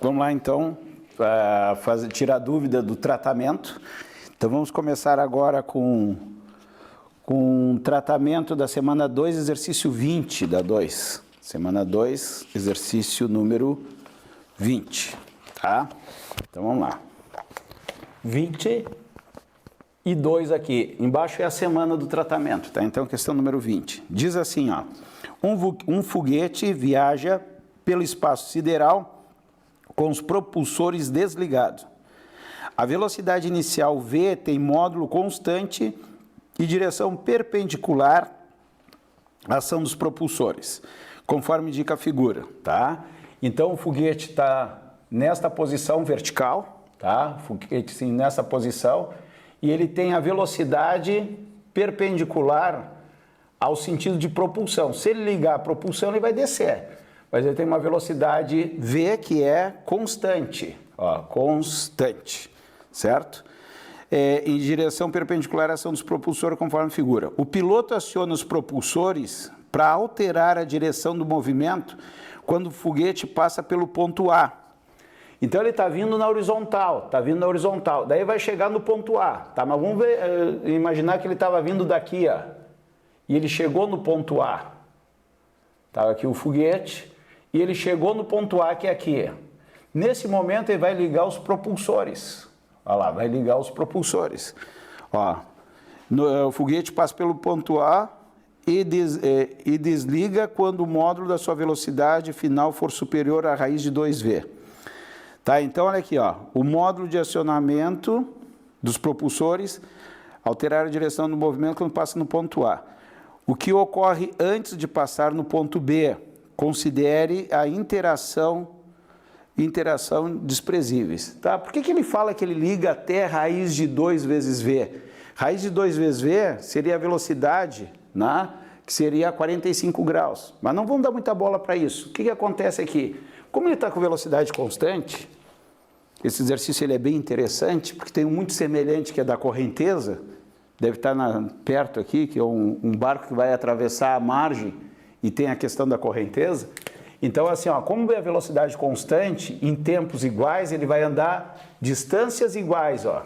Vamos lá, então, tirar dúvida do tratamento. Então, vamos começar agora com o tratamento da semana 2, exercício 20 da 2. Semana 2, exercício número 20, tá? Então, vamos lá. 22 aqui. Embaixo é a semana do tratamento, tá? Então, questão número 20. Diz assim, ó. Um foguete viaja pelo espaço sideral com os propulsores desligados. A velocidade inicial v tem módulo constante e direção perpendicular à ação dos propulsores, conforme indica a figura, tá? Então, o foguete está nesta posição vertical, tá? O foguete, sim, nessa posição, e ele tem a velocidade perpendicular ao sentido de propulsão. Se ele ligar a propulsão, ele vai descer. Mas ele tem uma velocidade v que é constante, ó, constante, certo? Em direção perpendicular à ação dos propulsores, conforme a figura. O piloto aciona os propulsores para alterar a direção do movimento quando o foguete passa pelo ponto A. Então ele está vindo na horizontal, daí vai chegar no ponto A, tá? Mas vamos ver, imaginar que ele estava vindo daqui, ó, e ele chegou no ponto A. Estava aqui o foguete, e ele chegou no ponto A, que é aqui. Nesse momento ele vai ligar os propulsores. Olha lá, vai ligar os propulsores. Ó, o foguete passa pelo ponto A e desliga quando o módulo da sua velocidade final for superior à raiz de 2v. Tá, então olha aqui, ó, o módulo de acionamento dos propulsores alterar a direção do movimento quando passa no ponto A. O que ocorre antes de passar no ponto B? Considere a interação desprezíveis. Tá? Por que ele fala que ele liga até raiz de 2 vezes V? Raiz de 2 vezes V seria a velocidade, né? Que seria 45 graus. Mas não vamos dar muita bola para isso. O que acontece aqui? Como ele está com velocidade constante, esse exercício ele é bem interessante, porque tem um muito semelhante que é da correnteza, deve estar perto aqui, que é um barco que vai atravessar a margem e tem a questão da correnteza. Então, assim, ó, como é a velocidade constante, em tempos iguais, ele vai andar distâncias iguais, ó.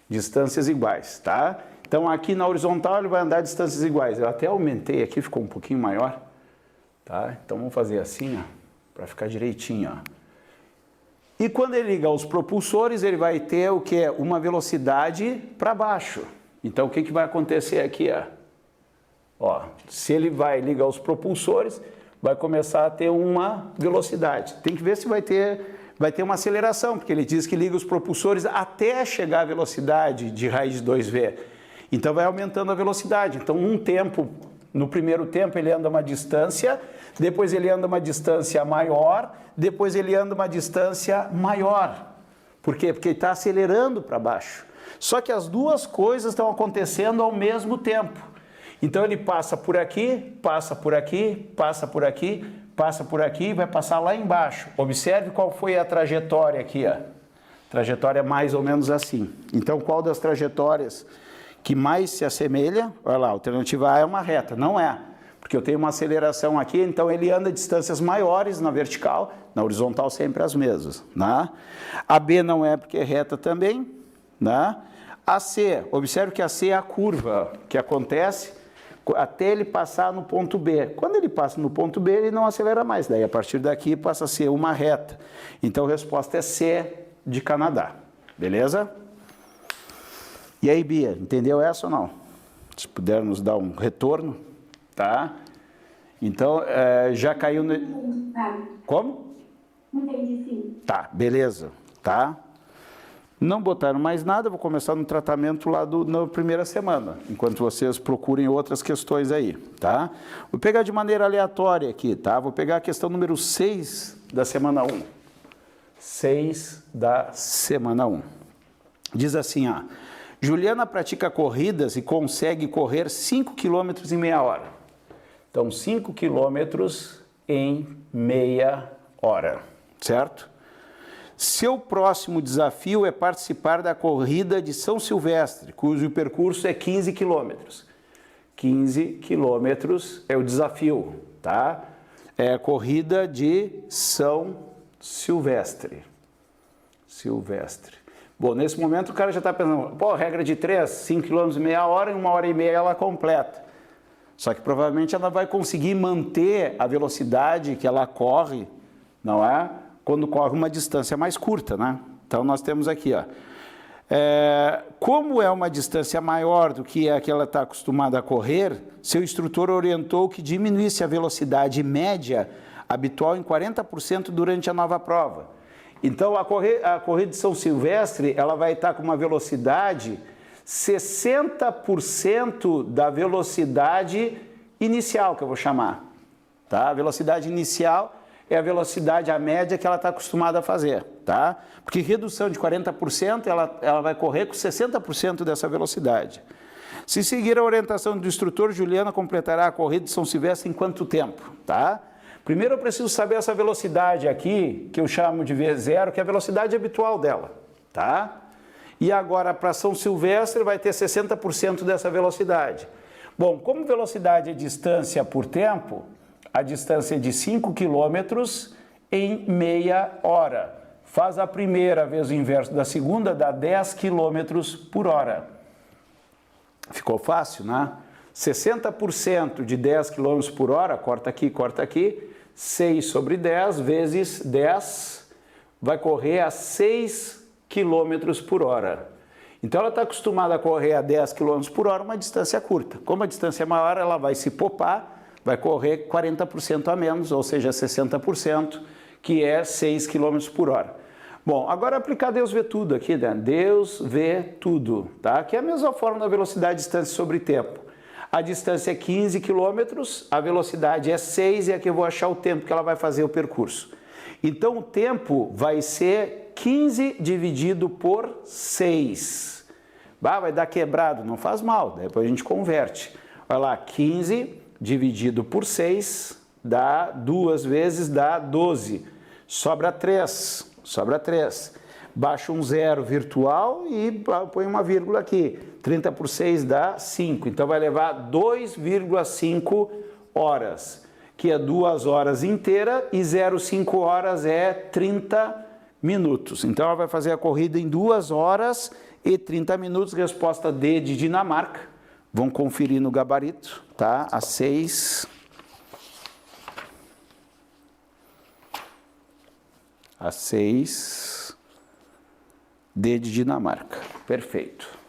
Distâncias iguais, tá? Então, aqui na horizontal, ele vai andar distâncias iguais. Eu até aumentei aqui, ficou um pouquinho maior, tá? Então, vamos fazer assim, ó, para ficar direitinho, ó. E quando ele ligar os propulsores, ele vai ter o que? Uma velocidade para baixo. Então, o que vai acontecer aqui, ó? Ó, se ele vai ligar os propulsores, vai começar a ter uma velocidade. Tem que ver se vai ter uma aceleração, porque ele diz que liga os propulsores até chegar à velocidade de raiz de 2v. Então vai aumentando a velocidade. Então no primeiro tempo ele anda uma distância, depois ele anda uma distância maior, depois ele anda uma distância maior. Por quê? Porque ele está acelerando para baixo. Só que as duas coisas estão acontecendo ao mesmo tempo. Então ele passa por aqui, passa por aqui, passa por aqui, passa por aqui e vai passar lá embaixo. Observe qual foi a trajetória aqui, ó. Trajetória mais ou menos assim. Então qual das trajetórias que mais se assemelha? Olha lá, a alternativa A é uma reta, não é. Porque eu tenho uma aceleração aqui, então ele anda distâncias maiores na vertical, na horizontal sempre as mesmas, né? A B não é porque é reta também, né? A C, observe que a C é a curva que acontece até ele passar no ponto B. Quando ele passa no ponto B, ele não acelera mais. Daí, a partir daqui, passa a ser uma reta. Então, a resposta é C de Canadá. Beleza? E aí, Bia, entendeu essa ou não? Se puder nos dar um retorno, tá? Então, já caiu no... Como? Entendi, sim. Tá, beleza, tá? Não botaram mais nada, vou começar no tratamento lá na primeira semana, enquanto vocês procurem outras questões aí, tá? Vou pegar de maneira aleatória aqui, tá? Vou pegar a questão número 6 da semana 1. 6 da semana 1. Diz assim, ó. Juliana pratica corridas e consegue correr 5 km em meia hora. Então, 5 km em meia hora, certo? Seu próximo desafio é participar da corrida de São Silvestre, cujo percurso é 15 quilômetros. 15 quilômetros é o desafio, tá? É a corrida de São Silvestre. Bom, nesse momento o cara já está pensando, pô, regra de 3, 5 km meia hora, em 1h30 ela completa. Só que provavelmente ela vai conseguir manter a velocidade que ela corre, não é? Quando corre uma distância mais curta, né? Então nós temos aqui, ó. Como é uma distância maior do que a que ela está acostumada a correr, seu instrutor orientou que diminuísse a velocidade média habitual em 40% durante a nova prova. Então, a corrida de São Silvestre, ela vai estar com uma velocidade 60% da velocidade inicial, que eu vou chamar. Tá? A velocidade inicial é a velocidade, a média que ela está acostumada a fazer. Tá? Porque redução de 40%, ela vai correr com 60% dessa velocidade. Se seguir a orientação do instrutor, Juliana completará a corrida de São Silvestre em quanto tempo? Tá? Primeiro eu preciso saber essa velocidade aqui, que eu chamo de V0, que é a velocidade habitual dela. Tá? E agora, para São Silvestre, vai ter 60% dessa velocidade. Bom, como velocidade é distância por tempo, a distância é de 5 km em meia hora. Faz a primeira vezes o inverso da segunda, dá 10 km por hora. Ficou fácil, né? 60% de 10 km por hora, corta aqui, 6 sobre 10 vezes 10, vai correr a 6 km por hora. Então ela está acostumada a correr a 10 km por hora, uma distância curta. Como a distância é maior, ela vai se popar, vai correr 40% a menos, ou seja, 60%, que é 6 km por hora. Bom, agora aplicar Deus vê tudo aqui, né? Deus vê tudo, tá? Que é a mesma forma da velocidade distância sobre tempo. A distância é 15 km, a velocidade é 6 e aqui eu vou achar o tempo que ela vai fazer o percurso. Então o tempo vai ser 15 dividido por 6. Vai dar quebrado, não faz mal, depois a gente converte. Olha lá, 15 dividido por 6 dá 2 vezes, dá 12. Sobra 3. Baixa um zero virtual e põe uma vírgula aqui. 30 por 6 dá 5. Então vai levar 2,5 horas, que é 2 horas inteira, e 0,5 horas é 30 minutos. Então ela vai fazer a corrida em 2 horas e 30 minutos. Resposta D de Dinamarca. Vamos conferir no gabarito, tá? A 6. A 6. D de Dinamarca. Perfeito.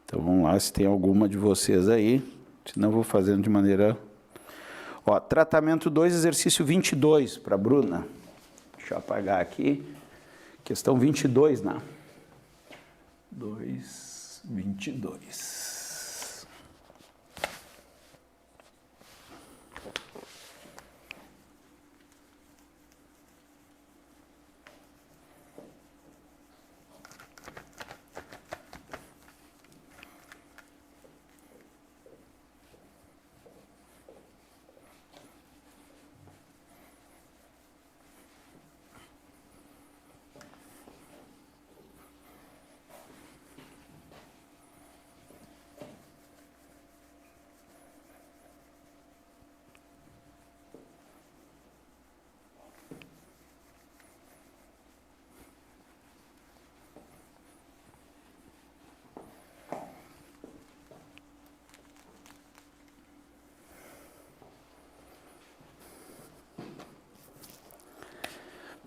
Então vamos lá, se tem alguma de vocês aí, senão eu vou fazendo de maneira... Ó, tratamento 2, exercício 22, para a Bruna. Deixa eu apagar aqui. Questão 22, né? 22.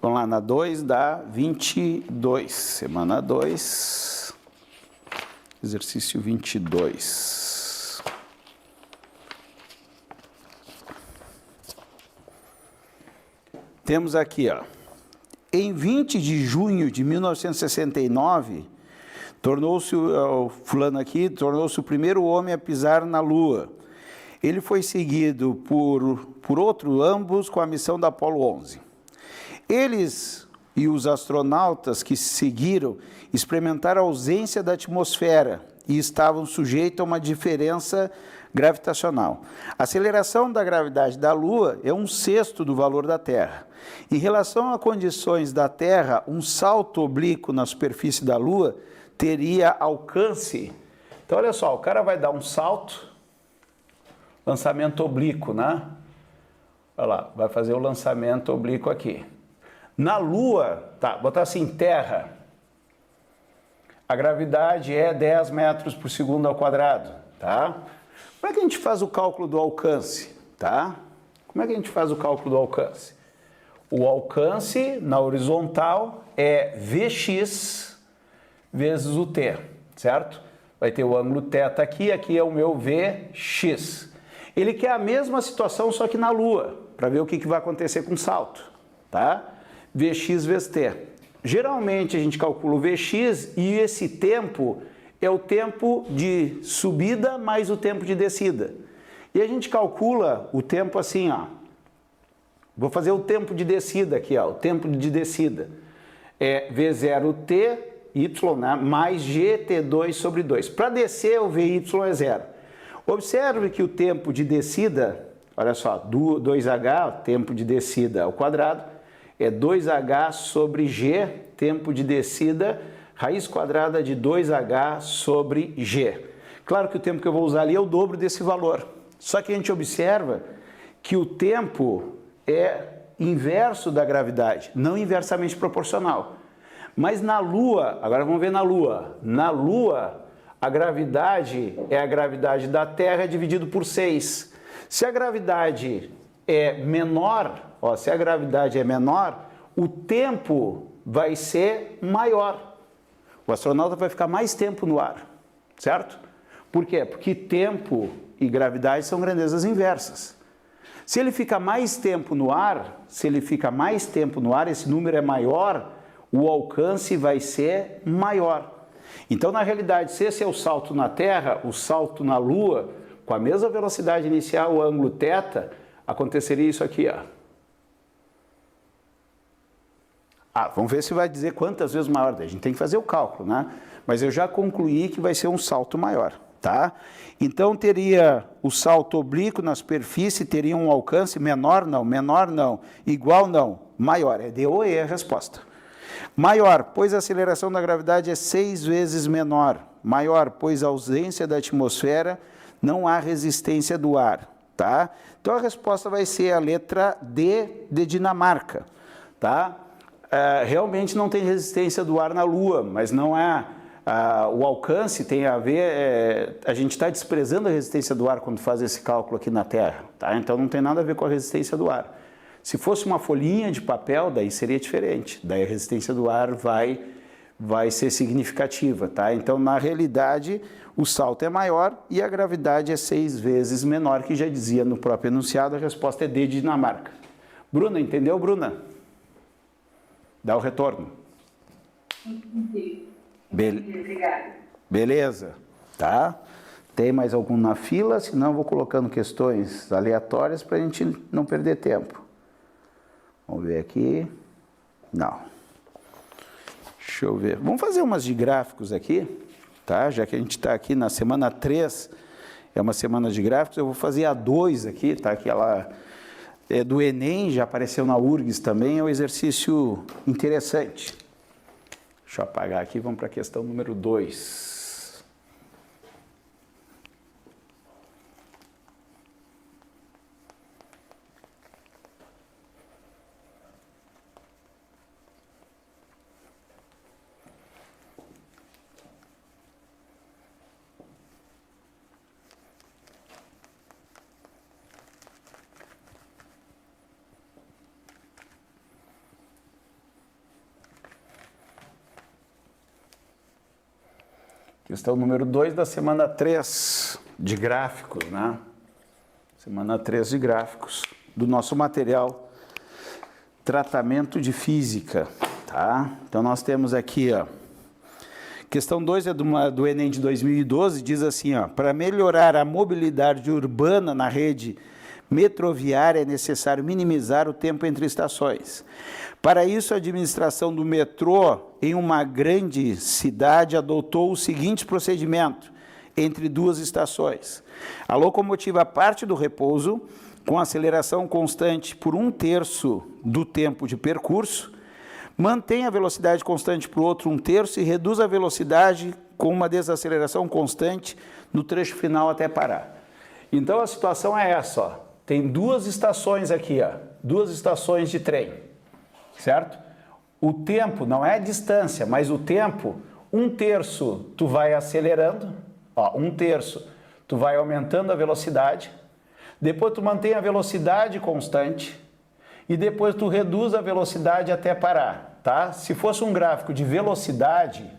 Vamos lá, na 2 dá 22, semana 2, exercício 22. Temos aqui, ó, em 20 de junho de 1969, tornou-se o primeiro homem a pisar na Lua. Ele foi seguido por outro, ambos com a missão da Apollo 11. Eles e os astronautas que seguiram experimentaram a ausência da atmosfera e estavam sujeitos a uma diferença gravitacional. A aceleração da gravidade da Lua é 1/6 do valor da Terra. Em relação a condições da Terra, um salto oblíquo na superfície da Lua teria alcance. Então, olha só, o cara vai dar um salto lançamento oblíquo, né? Olha lá, vai fazer o lançamento oblíquo aqui. Na Lua, tá, botar assim, Terra, a gravidade é 10 metros por segundo ao quadrado, tá? Como é que a gente faz o cálculo do alcance, tá? Como é que a gente faz o cálculo do alcance? O alcance na horizontal é Vx vezes o t, certo? Vai ter o ângulo θ aqui, aqui é o meu Vx. Ele quer a mesma situação, só que na Lua, para ver o que vai acontecer com o salto, tá? Vx vezes t. Geralmente a gente calcula o Vx e esse tempo é o tempo de subida mais o tempo de descida. E a gente calcula o tempo assim, ó. Vou fazer o tempo de descida aqui, ó, o tempo de descida. É V0t, y, né, mais gt2 sobre 2. Para descer, o Vy é zero. Observe que o tempo de descida, olha só, 2h, tempo de descida ao quadrado, é 2h sobre g, tempo de descida, raiz quadrada de 2h sobre g. Claro que o tempo que eu vou usar ali é o dobro desse valor. Só que a gente observa que o tempo é inverso da gravidade, não inversamente proporcional. Mas na Lua, agora vamos ver na Lua. Na Lua, a gravidade é a gravidade da Terra dividido por 6. Se a gravidade é menor, ó, se a gravidade é menor, o tempo vai ser maior. O astronauta vai ficar mais tempo no ar, certo? Por quê? Porque tempo e gravidade são grandezas inversas. Se ele fica mais tempo no ar, esse número é maior, o alcance vai ser maior. Então, na realidade, se esse é o salto na Terra, o salto na Lua, com a mesma velocidade inicial, o ângulo θ, aconteceria isso aqui, ó. Vamos ver se vai dizer quantas vezes maior. A gente tem que fazer o cálculo, né? Mas eu já concluí que vai ser um salto maior, tá? Então, teria o salto oblíquo na superfície, teria um alcance menor não, igual não, maior. É D ou E a resposta. Maior, pois a aceleração da gravidade é 6 vezes menor. Maior, pois a ausência da atmosfera, não há resistência do ar, tá? Então, a resposta vai ser a letra D de Dinamarca, tá? Realmente não tem resistência do ar na Lua, mas não é... o alcance tem a ver... a gente está desprezando a resistência do ar quando faz esse cálculo aqui na Terra, tá? Então não tem nada a ver com a resistência do ar. Se fosse uma folhinha de papel, daí seria diferente. Daí a resistência do ar vai ser significativa, tá? Então, na realidade, o salto é maior e a gravidade é 6 vezes menor, que já dizia no próprio enunciado, a resposta é D de Dinamarca. Bruna, entendeu, Bruna? Dá o retorno. Entendi. Obrigada. Beleza, tá? Tem mais algum na fila? Senão eu vou colocando questões aleatórias para a gente não perder tempo. Vamos ver aqui. Não. Deixa eu ver. Vamos fazer umas de gráficos aqui, tá? Já que a gente está aqui na semana 3, é uma semana de gráficos, eu vou fazer a 2 aqui, tá? Que ela é do Enem, já apareceu na URGS também, é um exercício interessante. Deixa eu apagar aqui, vamos para a questão número 2. Questão número 2 da semana 3 de gráficos, né? Semana 3 de gráficos do nosso material Tratamento de Física, tá? Então, nós temos aqui, ó, questão 2 é do Enem de 2012, diz assim, ó, para melhorar a mobilidade urbana na rede metroviária é necessário minimizar o tempo entre estações. Para isso, a administração do metrô em uma grande cidade adotou o seguinte procedimento entre duas estações. A locomotiva parte do repouso com aceleração constante por 1/3 do tempo de percurso, mantém a velocidade constante para o outro 1/3 e reduz a velocidade com uma desaceleração constante no trecho final até parar. Então a situação é essa, ó. Tem duas estações aqui, ó, duas estações de trem, certo? O tempo não é a distância, mas o tempo, 1/3 tu vai acelerando, ó, 1/3 tu vai aumentando a velocidade, depois tu mantém a velocidade constante e depois tu reduz a velocidade até parar, tá? Se fosse um gráfico de velocidade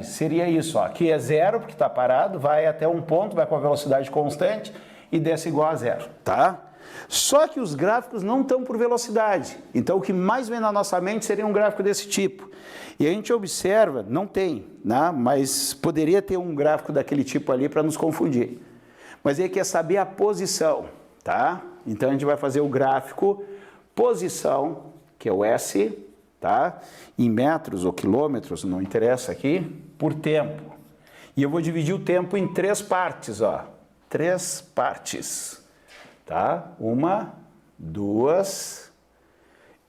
seria isso, ó. Aqui é 0 porque está parado, vai até um ponto, vai com a velocidade constante e desce igual a 0, tá? Só que os gráficos não estão por velocidade, então o que mais vem na nossa mente seria um gráfico desse tipo. E a gente observa, não tem, né? Mas poderia ter um gráfico daquele tipo ali para nos confundir. Mas ele quer saber a posição, tá? Então a gente vai fazer o gráfico posição, que é o S, tá? Em metros ou quilômetros, não interessa aqui, por tempo. E eu vou dividir o tempo em 3 partes, ó. 3 partes, tá? 1, 2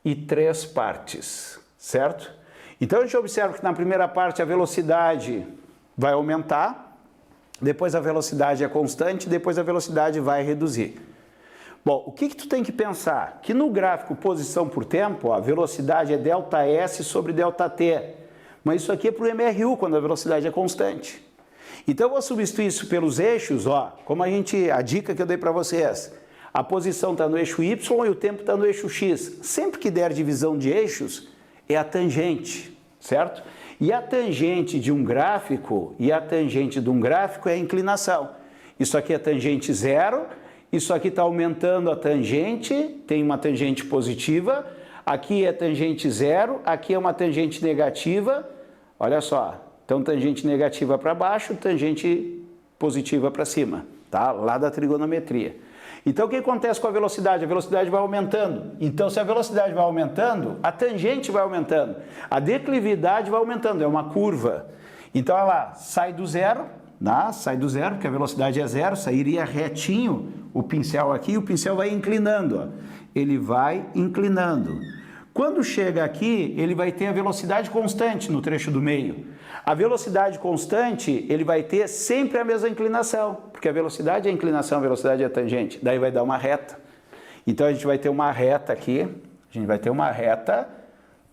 e 3 partes, certo? Então a gente observa que na primeira parte a velocidade vai aumentar, depois a velocidade é constante, depois a velocidade vai reduzir. Bom, o que tu tem que pensar? Que no gráfico posição por tempo, ó, a velocidade é ΔS sobre ΔT. Mas isso aqui é para o MRU, quando a velocidade é constante. Então eu vou substituir isso pelos eixos, ó, como a dica que eu dei para vocês. A posição está no eixo Y e o tempo está no eixo X. Sempre que der divisão de eixos, é a tangente, certo? E a tangente de um gráfico é a inclinação. Isso aqui é tangente 0. Isso aqui está aumentando a tangente, tem uma tangente positiva, aqui é tangente 0, aqui é uma tangente negativa, olha só, então tangente negativa para baixo, tangente positiva para cima, tá? Lá da trigonometria. Então o que acontece com a velocidade? A velocidade vai aumentando, então se a velocidade vai aumentando, a tangente vai aumentando, a declividade vai aumentando, é uma curva. Então olha lá, sai do zero, porque a velocidade é 0, sairia retinho o pincel aqui, o pincel vai inclinando, ó. Ele vai inclinando. Quando chega aqui, ele vai ter a velocidade constante no trecho do meio. A velocidade constante, ele vai ter sempre a mesma inclinação, porque a velocidade é a inclinação, a velocidade é a tangente. Daí vai dar uma reta. Então a gente vai ter uma reta aqui,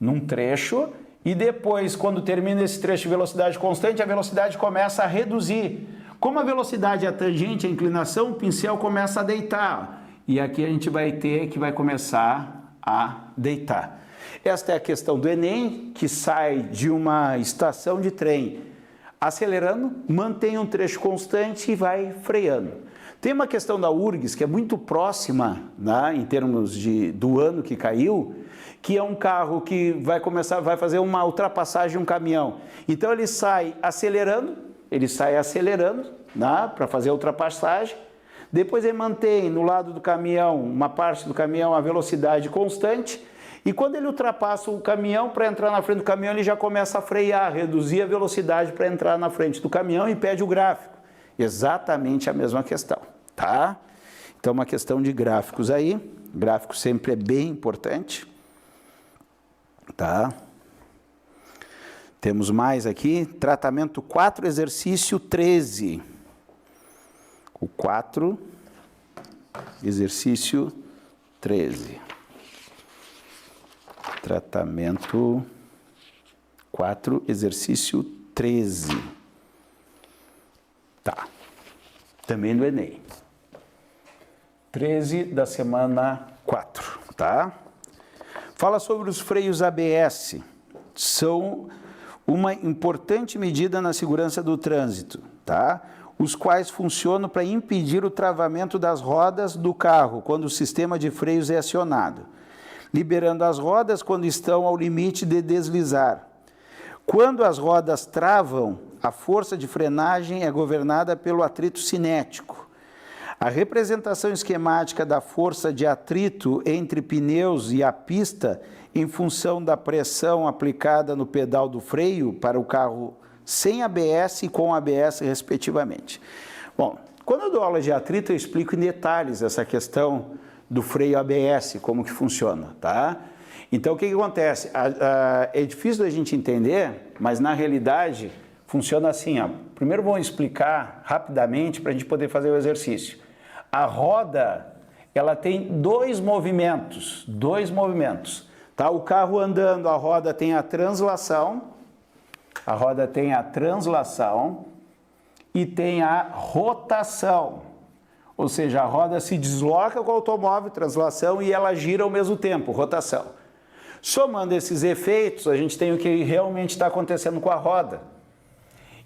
num trecho, e depois, quando termina esse trecho de velocidade constante, a velocidade começa a reduzir. Como a velocidade é a tangente, a inclinação, o pincel começa a deitar. E aqui a gente vai ter que vai começar a deitar. Esta é a questão do Enem, que sai de uma estação de trem acelerando, mantém um trecho constante e vai freando. Tem uma questão da URGS, que é muito próxima, né, em termos do ano que caiu, que é um carro que vai fazer uma ultrapassagem de um caminhão. Então ele sai acelerando, né, para fazer a ultrapassagem, depois ele mantém no lado do caminhão, uma parte do caminhão, a velocidade constante, e quando ele ultrapassa o caminhão, para entrar na frente do caminhão, ele já começa a frear, reduzir a velocidade para entrar na frente do caminhão e pede o gráfico. Exatamente a mesma questão, tá? Então uma questão de gráficos aí, gráfico sempre é bem importante. Tá? Temos mais aqui, tratamento 4, exercício 13. O 4, exercício 13. Tratamento 4, exercício 13. Tá. Também no Enem. 13 da semana 4, tá? Fala sobre os freios ABS, são uma importante medida na segurança do trânsito, tá? Os quais funcionam para impedir o travamento das rodas do carro quando o sistema de freios é acionado, liberando as rodas quando estão ao limite de deslizar. Quando as rodas travam, a força de frenagem é governada pelo atrito cinético. A representação esquemática da força de atrito entre pneus e a pista em função da pressão aplicada no pedal do freio para o carro sem ABS e com ABS, respectivamente. Bom, quando eu dou aula de atrito, eu explico em detalhes essa questão do freio ABS, como que funciona, tá? Então, o que acontece? É difícil da gente entender, mas na realidade funciona assim, ó. Primeiro vou explicar rapidamente para a gente poder fazer o exercício. A roda, ela tem dois movimentos, tá? O carro andando, a roda tem a translação e tem a rotação. Ou seja, a roda se desloca com o automóvel, translação, e ela gira ao mesmo tempo, rotação. Somando esses efeitos, a gente tem o que realmente está acontecendo com a roda.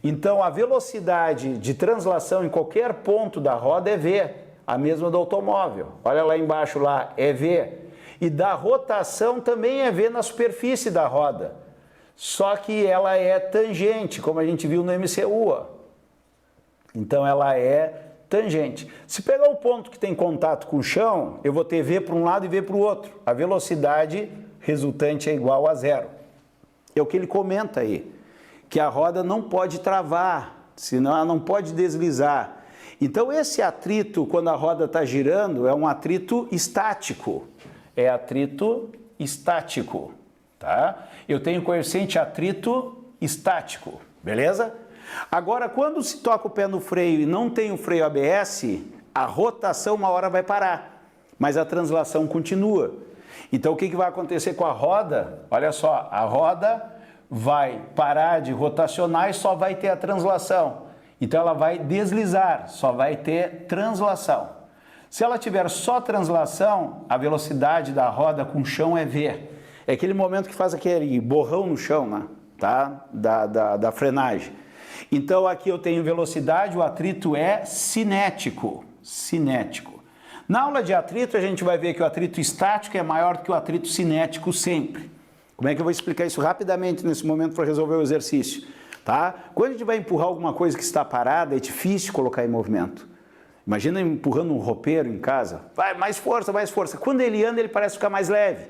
Então, a velocidade de translação em qualquer ponto da roda é V, a mesma do automóvel. Olha lá embaixo, lá, é V. E da rotação também é V na superfície da roda. Só que ela é tangente, como a gente viu no MCU. Ó. Então, ela é tangente. Se pegar o ponto que tem contato com o chão, eu vou ter V para um lado e V para o outro. A velocidade resultante é igual a zero. É o que ele comenta aí, que a roda não pode travar, senão ela não pode deslizar. Então esse atrito, quando a roda está girando, é um atrito estático. É atrito estático, tá? Eu tenho coeficiente atrito estático, beleza? Agora, quando se toca o pé no freio e não tem o freio ABS, a rotação uma hora vai parar, mas a translação continua. Então, o que vai acontecer com a roda? Olha só, a roda vai parar de rotacionar e só vai ter a translação. Então, ela vai deslizar, só vai ter translação. Se ela tiver só translação, a velocidade da roda com o chão é V. É aquele momento que faz aquele borrão no chão, né? Tá? Da frenagem. Então, aqui eu tenho velocidade, o atrito é cinético. Na aula de atrito, a gente vai ver que o atrito estático é maior do que o atrito cinético sempre. Como é que eu vou explicar isso rapidamente nesse momento para resolver o exercício? Tá? Quando a gente vai empurrar alguma coisa que está parada, é difícil colocar em movimento. Imagina empurrando um roupeiro em casa. Vai, mais força, mais força. Quando ele anda, ele parece ficar mais leve.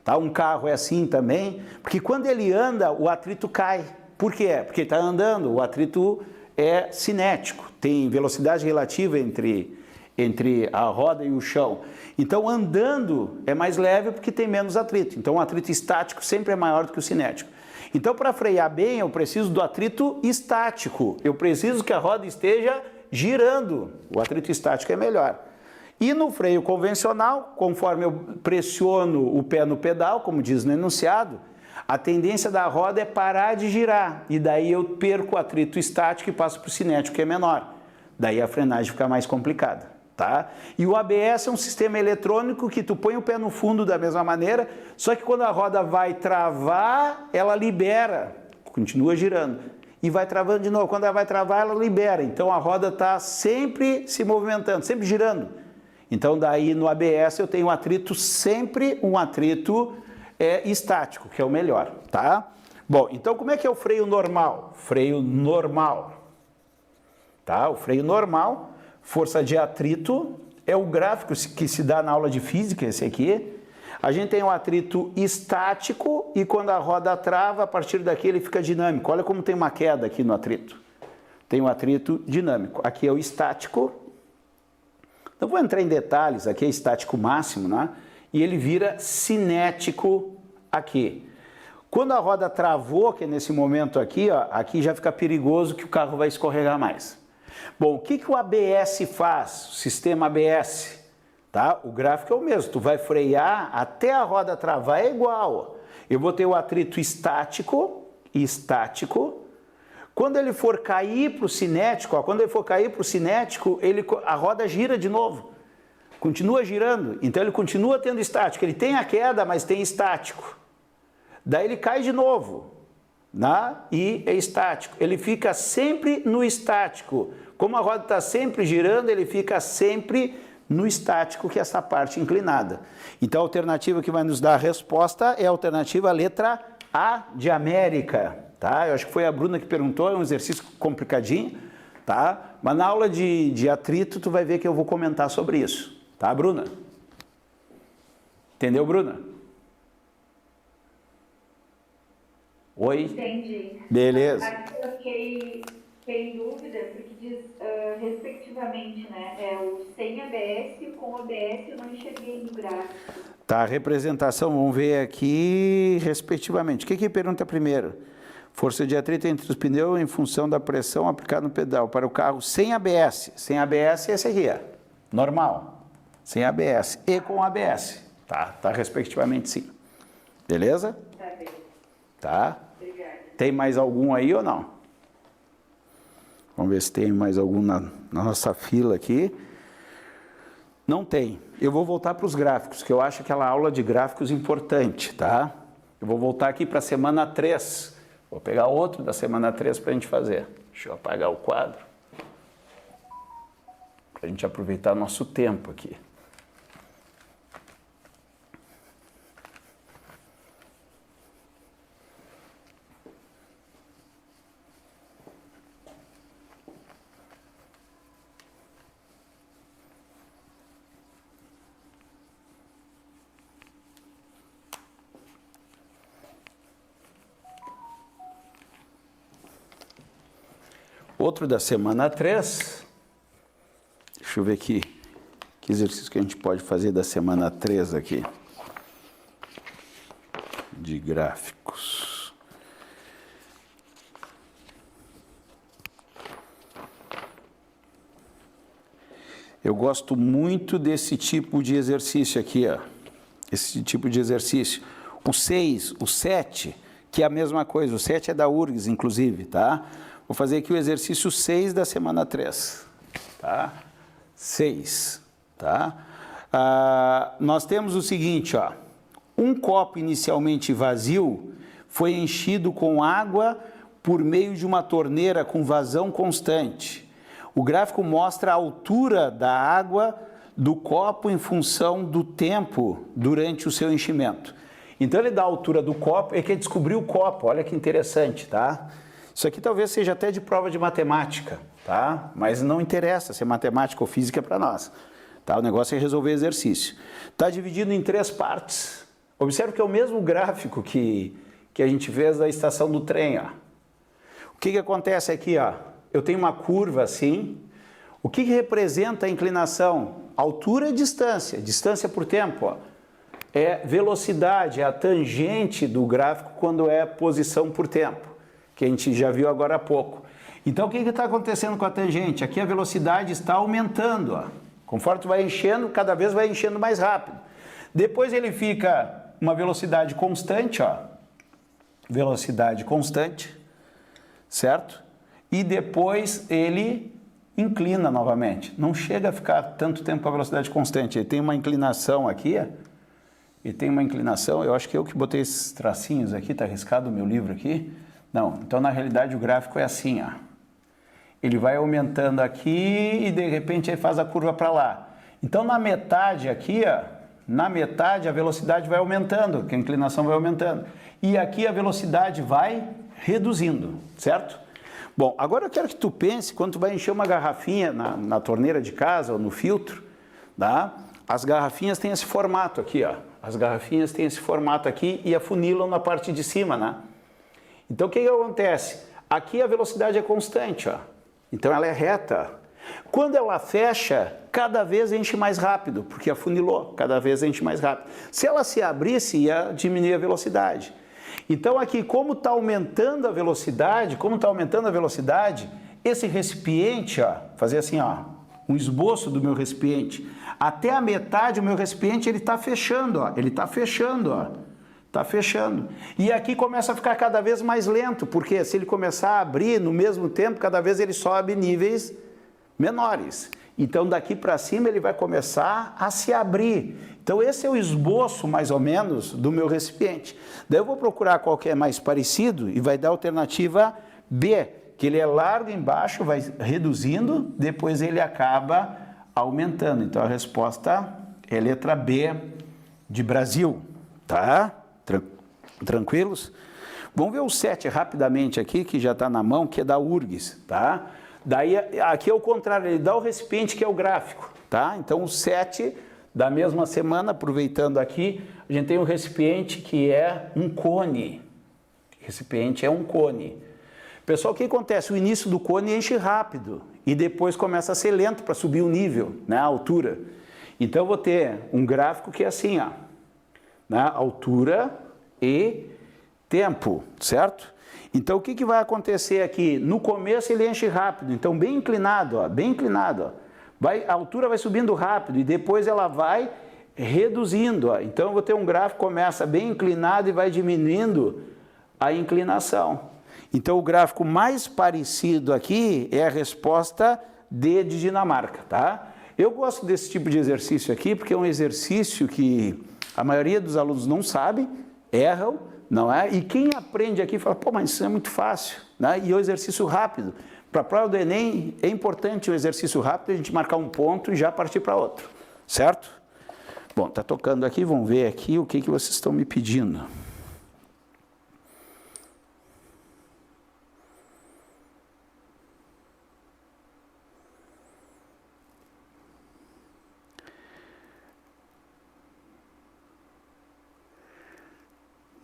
Tá? Um carro é assim também, porque quando ele anda, o atrito cai. Por quê? Porque está andando, o atrito é cinético. Tem velocidade relativa entre a roda e o chão. Então, andando é mais leve porque tem menos atrito. Então, o atrito estático sempre é maior do que o cinético. Então, para frear bem, eu preciso do atrito estático. Eu preciso que a roda esteja girando. O atrito estático é melhor. E no freio convencional, conforme eu pressiono o pé no pedal, como diz no enunciado, a tendência da roda é parar de girar. E daí eu perco o atrito estático e passo para o cinético, que é menor. Daí a frenagem fica mais complicada. Tá? E o ABS é um sistema eletrônico que tu põe o pé no fundo da mesma maneira, só que quando a roda vai travar, ela libera, continua girando, e vai travando de novo. Quando ela vai travar, ela libera. Então a roda está sempre se movimentando, sempre girando. Então daí no ABS eu tenho um atrito, sempre um atrito estático, que é o melhor. Tá? Bom, então como é que é o freio normal? Freio normal. Tá? O freio normal... Força de atrito é o gráfico que se dá na aula de física, esse aqui. A gente tem um atrito estático e quando a roda trava, a partir daqui ele fica dinâmico. Olha como tem uma queda aqui no atrito. Tem um atrito dinâmico. Aqui é o estático. Não vou entrar em detalhes, aqui é estático máximo, né? E ele vira cinético aqui. Quando a roda travou, que é nesse momento aqui, ó, aqui já fica perigoso que o carro vai escorregar mais. Bom, o que o ABS faz? O sistema ABS, tá? O gráfico é o mesmo, tu vai frear até a roda travar, é igual. Eu vou ter o atrito estático. Quando ele for cair para o cinético, ó, a roda gira de novo. Continua girando, então ele continua tendo estático. Ele tem a queda, mas tem estático. Daí ele cai de novo, né? E é estático. Ele fica sempre no estático. Como a roda está sempre girando, ele fica sempre no estático, que é essa parte inclinada. Então a alternativa que vai nos dar a resposta é a alternativa letra A de América. Tá? Eu acho que foi a Bruna que perguntou, é um exercício complicadinho, tá? Mas na aula de atrito tu vai ver que eu vou comentar sobre isso. Tá, Bruna? Entendeu, Bruna? Oi? Entendi. Beleza. Aqui eu fiquei em dúvida, porque diz respectivamente, né? O sem ABS e o com ABS eu não enxerguei no gráfico. Tá, a representação, vamos ver aqui, respectivamente. O que pergunta primeiro? Força de atrito entre os pneus em função da pressão aplicada no pedal. Para o carro sem ABS. Sem ABS é esse aqui, ó. Normal. Sem ABS. E com ABS. Tá respectivamente sim. Beleza? Tá bem. Tá? Obrigada. Tem mais algum aí ou não? Vamos ver se tem mais algum na nossa fila aqui. Não tem. Eu vou voltar para os gráficos, que eu acho aquela aula de gráficos importante, tá? Eu vou voltar aqui para a semana 3. Vou pegar outro da semana 3 para a gente fazer. Deixa eu apagar o quadro. Para a gente aproveitar nosso tempo aqui. Outro da semana 3, deixa eu ver aqui, que exercício que a gente pode fazer da semana 3 aqui, de gráficos. Eu gosto muito desse tipo de exercício aqui, ó, esse tipo de exercício. O 6, o 7, que é a mesma coisa, o 7 é da URGS, inclusive, tá? Vou fazer aqui o exercício 6 da semana 3, tá? 6, tá? Nós temos o seguinte, ó. Um copo inicialmente vazio foi enchido com água por meio de uma torneira com vazão constante. O gráfico mostra a altura da água do copo em função do tempo durante o seu enchimento. Então ele dá a altura do copo, ele quer descobrir o copo, olha que interessante, tá? Isso aqui talvez seja até de prova de matemática, tá? Mas não interessa se é matemática ou física para nós, tá? O negócio é resolver exercício. Está dividido em 3 partes. Observe que é o mesmo gráfico que a gente fez da estação do trem, ó. O que acontece aqui, ó? Eu tenho uma curva assim. O que representa a inclinação? Altura e distância. Distância por tempo, ó. É velocidade, é a tangente do gráfico quando é posição por tempo, que a gente já viu agora há pouco. Então, o que está acontecendo com a tangente? Aqui a velocidade está aumentando, ó. Conforme tu vai enchendo, cada vez vai enchendo mais rápido. Depois ele fica uma velocidade constante, ó. Velocidade constante, certo? E depois ele inclina novamente. Não chega a ficar tanto tempo com a velocidade constante. Ele tem uma inclinação aqui, ó. Ele tem uma inclinação, eu acho que eu que botei esses tracinhos aqui, está arriscado o meu livro aqui. Não, então na realidade o gráfico é assim, ó. Ele vai aumentando aqui e de repente ele faz a curva para lá. Então na metade aqui, ó, na metade a velocidade vai aumentando, que a inclinação vai aumentando. E aqui a velocidade vai reduzindo, certo? Bom, agora eu quero que tu pense, quando tu vai encher uma garrafinha na torneira de casa ou no filtro, tá? As garrafinhas têm esse formato aqui, ó. As garrafinhas têm esse formato aqui e afunilam na parte de cima, né? Então, o que acontece? Aqui a velocidade é constante, ó. Então, ela é reta. Quando ela fecha, cada vez enche mais rápido, porque afunilou, cada vez enche mais rápido. Se ela se abrisse, ia diminuir a velocidade. Então, aqui, como está aumentando a velocidade, esse recipiente, ó, fazer assim, ó, um esboço do meu recipiente, até a metade o meu recipiente, ele está fechando, ó, ele está fechando, ó. Está fechando. E aqui começa a ficar cada vez mais lento, porque se ele começar a abrir no mesmo tempo, cada vez ele sobe níveis menores. Então daqui para cima ele vai começar a se abrir. Então esse é o esboço mais ou menos do meu recipiente. Daí eu vou procurar qual que é mais parecido e vai dar a alternativa B, que ele é largo embaixo, vai reduzindo, depois ele acaba aumentando. Então a resposta é letra B de Brasil, tá? Tranquilos? Vamos ver o 7 rapidamente aqui, que já está na mão, que é da URGS, tá? Daí, aqui é o contrário, ele dá o recipiente, que é o gráfico, tá? Então, o 7 da mesma semana, aproveitando aqui, a gente tem um recipiente que é um cone. O recipiente é um cone. Pessoal, o que acontece? O início do cone enche rápido e depois começa a ser lento para subir o nível, né? A altura. Então, eu vou ter um gráfico que é assim, ó. Na altura e tempo, certo? Então, o que vai acontecer aqui? No começo ele enche rápido, então bem inclinado, ó, bem inclinado. Ó. A altura vai subindo rápido e depois ela vai reduzindo. Ó. Então, eu vou ter um gráfico que começa bem inclinado e vai diminuindo a inclinação. Então, o gráfico mais parecido aqui é a resposta D de Dinamarca, tá? Eu gosto desse tipo de exercício aqui porque é um exercício que a maioria dos alunos não sabe, erram, não é? E quem aprende aqui fala, pô, mas isso é muito fácil, né? E é um exercício rápido. Para a prova do Enem é importante o exercício rápido, a gente marcar um ponto e já partir para outro, certo? Bom, tá tocando aqui, vamos ver aqui o que vocês estão me pedindo.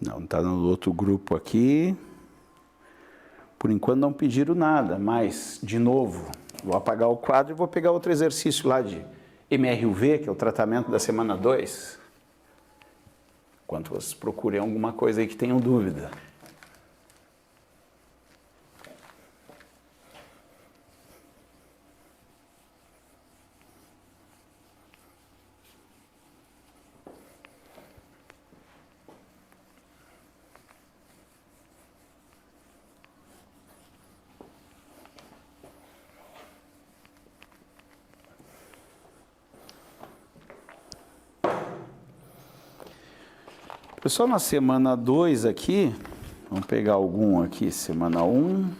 Não, está no outro grupo aqui. Por enquanto não pediram nada, mas, de novo, vou apagar o quadro e vou pegar outro exercício lá de MRUV, que é o tratamento da semana 2. Enquanto vocês procurem alguma coisa aí que tenham dúvida. Pessoal, na semana 2 aqui, vamos pegar algum aqui, semana 1.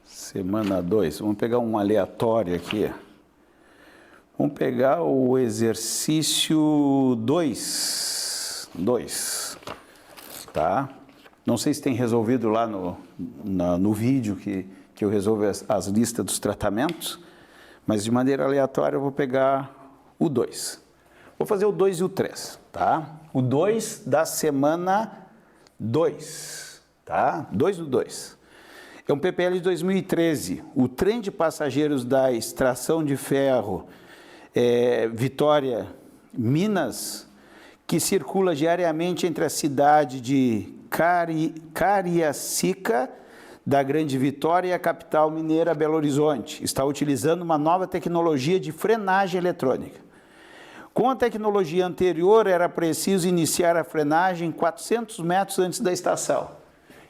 Semana 2, vamos pegar um aleatório aqui. Vamos pegar o exercício 2, tá? Não sei se tem resolvido lá no vídeo que eu resolvo as listas dos tratamentos, mas de maneira aleatória eu vou pegar o 2. Vou fazer o 2 e o 3, tá? O 2 da semana 2, tá? 2 do 2. É um PPL de 2013. O trem de passageiros da extração de ferro Vitória, Minas, que circula diariamente entre a cidade de Cariacica, da Grande Vitória, e a capital mineira, Belo Horizonte, está utilizando uma nova tecnologia de frenagem eletrônica. Com a tecnologia anterior, era preciso iniciar a frenagem 400 metros antes da estação.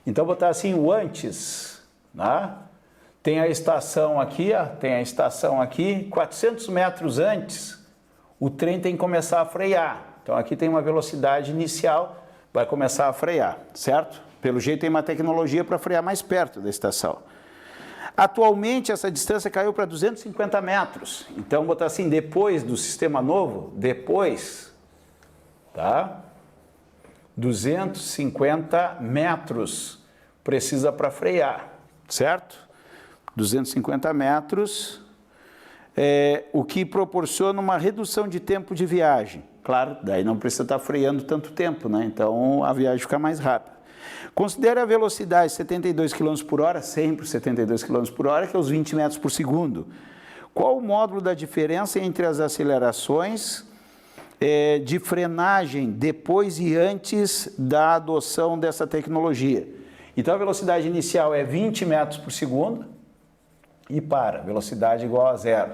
Então, vou botar assim o antes, né? Tem a estação aqui, ó, tem a estação aqui, 400 metros antes, o trem tem que começar a frear. Então, aqui tem uma velocidade inicial, vai começar a frear, certo? Pelo jeito, tem uma tecnologia para frear mais perto da estação. Atualmente, essa distância caiu para 250 metros. Então, vou botar assim, depois do sistema novo, depois, tá? 250 metros precisa para frear, certo? 250 metros, o que proporciona uma redução de tempo de viagem. Claro, daí não precisa estar freando tanto tempo, né? Então, a viagem fica mais rápida. Considere a velocidade 72 km por hora, sempre 72 km por hora, que é os 20 metros por segundo. Qual o módulo da diferença entre as acelerações de frenagem depois e antes da adoção dessa tecnologia? Então, a velocidade inicial é 20 metros por segundo e para, velocidade igual a zero.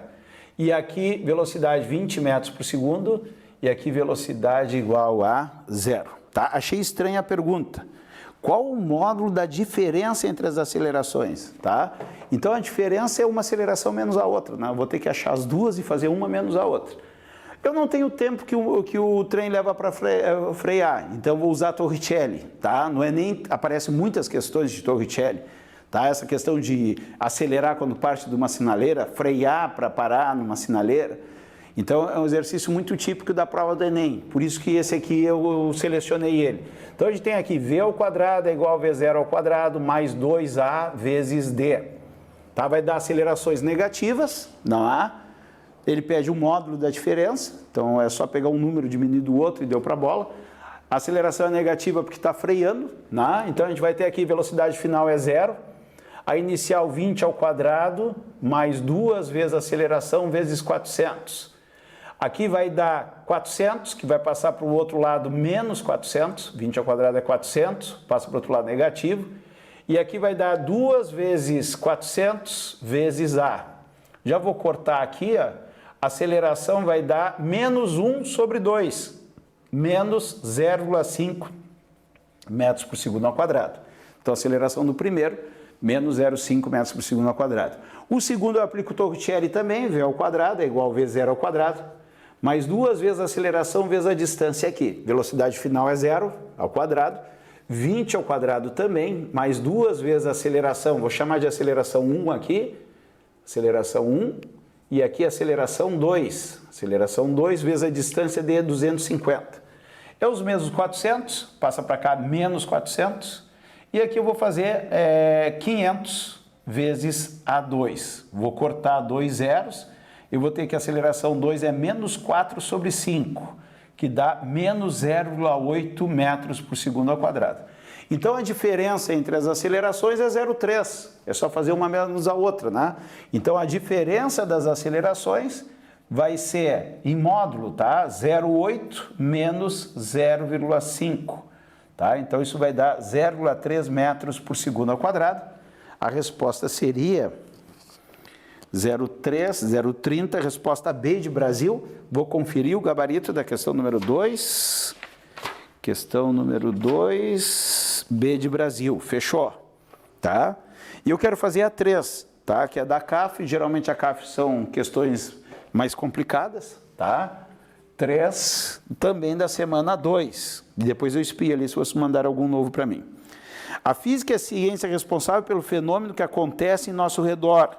E aqui, velocidade 20 metros por segundo e aqui, velocidade igual a zero. Tá? Achei estranha a pergunta. Qual o módulo da diferença entre as acelerações, tá? Então, a diferença é uma aceleração menos a outra, né? Eu vou ter que achar as duas e fazer uma menos a outra. Eu não tenho o tempo que o trem leva para frear, então vou usar Torricelli, tá? No Enem aparecem muitas questões de Torricelli, tá? Essa questão de acelerar quando parte de uma sinaleira, frear para parar numa sinaleira. Então, é um exercício muito típico da prova do Enem, por isso que esse aqui eu selecionei ele. Então, a gente tem aqui V ao quadrado é igual a V0 ao quadrado mais 2A vezes D. Tá? Vai dar acelerações negativas, não há? Ele pede o módulo da diferença, então é só pegar um número, diminuir do outro e deu para a bola. A aceleração é negativa porque está freando, né? Então, a gente vai ter aqui velocidade final é zero. A inicial 20 ao quadrado mais 2 vezes a aceleração vezes 400. Aqui vai dar 400, que vai passar para o outro lado menos 400, 20 ao quadrado é 400, passa para o outro lado negativo. E aqui vai dar 2 vezes 400 vezes A. Já vou cortar aqui, ó, a aceleração vai dar menos 1 sobre 2, menos 0,5 metros por segundo ao quadrado. Então, a aceleração do primeiro, menos 0,5 metros por segundo ao quadrado. O segundo eu aplico o Torricelli também, V ao quadrado é igual a V0 ao quadrado, mais 2 vezes a aceleração vezes a distância aqui. Velocidade final é 0 ao quadrado, 20 ao quadrado também, mais 2 vezes a aceleração, vou chamar de aceleração 1 aqui, aceleração 1, e aqui aceleração 2. Aceleração 2 vezes a distância de 250. É os mesmos 400, passa para cá menos 400. E aqui eu vou fazer 500 vezes A2. Vou cortar 2 zeros e vou ter que a aceleração 2 é menos 4 sobre 5, que dá menos 0,8 metros por segundo ao quadrado. Então, a diferença entre as acelerações é 0,3. É só fazer uma menos a outra, né? Então, a diferença das acelerações vai ser em módulo, tá? 0,8 menos 0,5, tá? Então, isso vai dar 0,3 metros por segundo ao quadrado. A resposta seria 0,3, 0,30, resposta B de Brasil. Vou conferir o gabarito da questão número 2. Questão número 2, B de Brasil, fechou, tá? E eu quero fazer a 3, tá? Que é da CAF, geralmente a CAF são questões mais complicadas, tá? 3, também da semana 2, e depois eu espio ali se você mandar algum novo para mim. A física é a ciência responsável pelo fenômeno que acontece em nosso redor,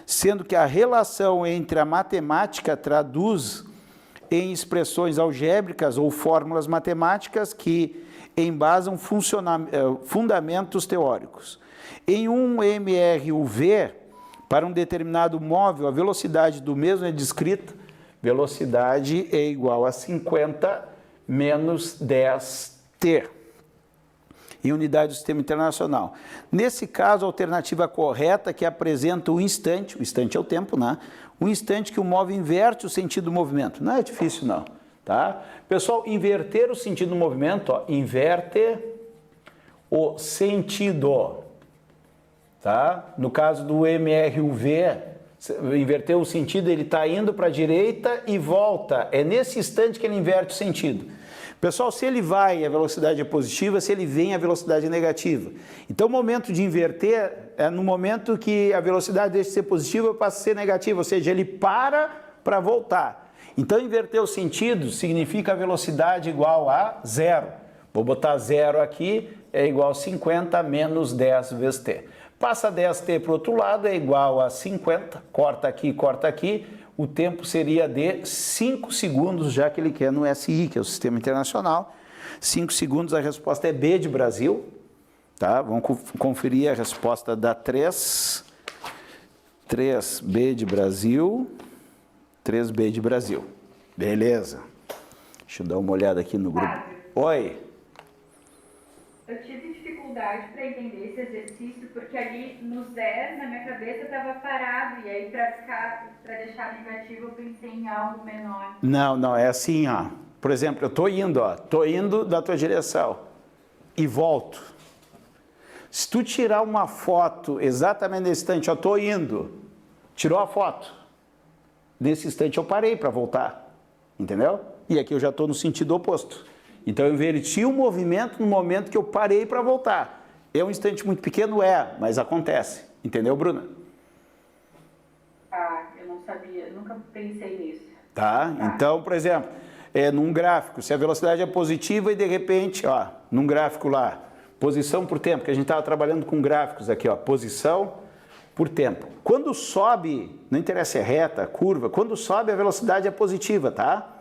sendo que a relação entre a matemática traduz em expressões algébricas ou fórmulas matemáticas que embasam fundamentos teóricos. Em um MRUV, para um determinado móvel, a velocidade do mesmo é descrita, velocidade é igual a 50 menos 10t, em unidade do sistema internacional. Nesse caso, a alternativa correta que apresenta o instante é o tempo, né? O instante que o móvel inverte o sentido do movimento. Não é difícil, não, tá? Pessoal, inverter o sentido do movimento, ó, inverte o sentido, tá? No caso do MRUV, inverter o sentido, ele está indo para a direita e volta. É nesse instante que ele inverte o sentido. Pessoal, se ele vai, a velocidade é positiva, se ele vem, a velocidade é negativa. Então, o momento de inverter é no momento que a velocidade deixa de ser positiva, passa a ser negativa, ou seja, ele para voltar. Então, inverter o sentido significa a velocidade igual a 0. Vou botar 0 aqui, é igual a 50 menos 10 vezes t. Passa 10t para o outro lado, é igual a 50, corta aqui, o tempo seria de 5 segundos, já que ele quer no SI, que é o Sistema Internacional. 5 segundos, a resposta é B de Brasil, tá? Vamos conferir a resposta da 3. 3B de Brasil, 3B de Brasil. Beleza. Deixa eu dar uma olhada aqui no grupo. Oi. Eu tive dificuldade para entender esse exercício, porque ali no 0, na minha cabeça, estava parado, e aí para deixar negativo eu pensei em algo menor. Não, é assim, ó. Por exemplo, eu estou indo da tua direção e volto. Se tu tirar uma foto exatamente nesse instante, eu estou indo, tirou a foto. Nesse instante eu parei para voltar, entendeu? E aqui eu já estou no sentido oposto. Então, eu inverti o movimento no momento que eu parei para voltar. É um instante muito pequeno? Mas acontece. Entendeu, Bruna? Eu não sabia, nunca pensei nisso. Tá? Então, por exemplo, num gráfico, se a velocidade é positiva e de repente, ó, num gráfico lá, posição por tempo, que a gente estava trabalhando com gráficos aqui, ó, posição por tempo. Quando sobe, não interessa se é reta, curva, quando sobe a velocidade é positiva, tá?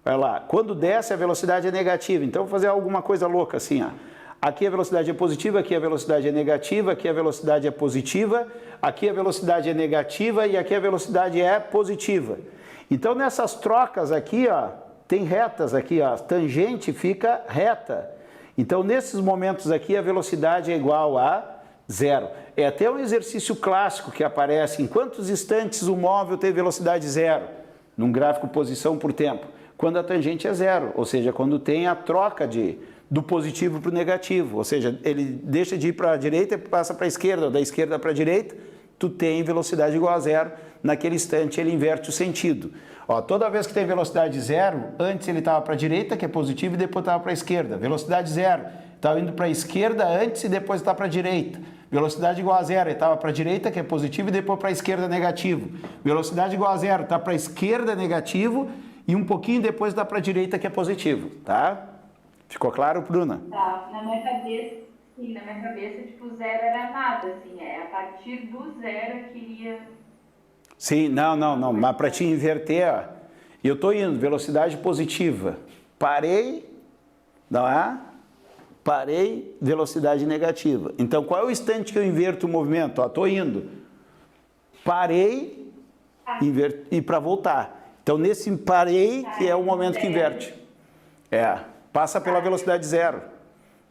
Vai lá, quando desce a velocidade é negativa, então vou fazer alguma coisa louca assim, ó. Aqui a velocidade é positiva, aqui a velocidade é negativa, aqui a velocidade é positiva, aqui a velocidade é negativa e aqui a velocidade é positiva. Então nessas trocas aqui, ó, tem retas aqui, ó, tangente fica reta. Então nesses momentos aqui a velocidade é igual a 0. É até um exercício clássico que aparece, em quantos instantes o móvel tem velocidade 0? num gráfico posição por tempo? Quando a tangente é zero, ou seja, quando tem a troca do positivo para o negativo, ou seja, ele deixa de ir para a direita e passa para a esquerda, ou da esquerda para a direita, tu tem velocidade igual a zero, naquele instante ele inverte o sentido. Ó, toda vez que tem velocidade zero, antes ele estava para a direita, que é positivo, e depois estava para a esquerda. Velocidade zero, estava indo para a esquerda antes e depois está para a direita. Velocidade igual a zero, ele estava para a direita, que é positivo, e depois para a esquerda, negativo. Velocidade igual a zero, está para a esquerda, negativo, e um pouquinho depois dá para a direita, que é positivo, tá? Ficou claro, Bruna? Tá, na minha cabeça, sim, na minha cabeça, tipo, zero era nada, assim, a partir do zero eu queria... Sim, não, mas para te inverter, ó, eu estou indo, velocidade positiva, parei, não é? Parei, velocidade negativa. Então, qual é o instante que eu inverto o movimento? Estou indo, parei, e para voltar. Então, nesse parei, que é o momento que inverte. Passa pela velocidade zero,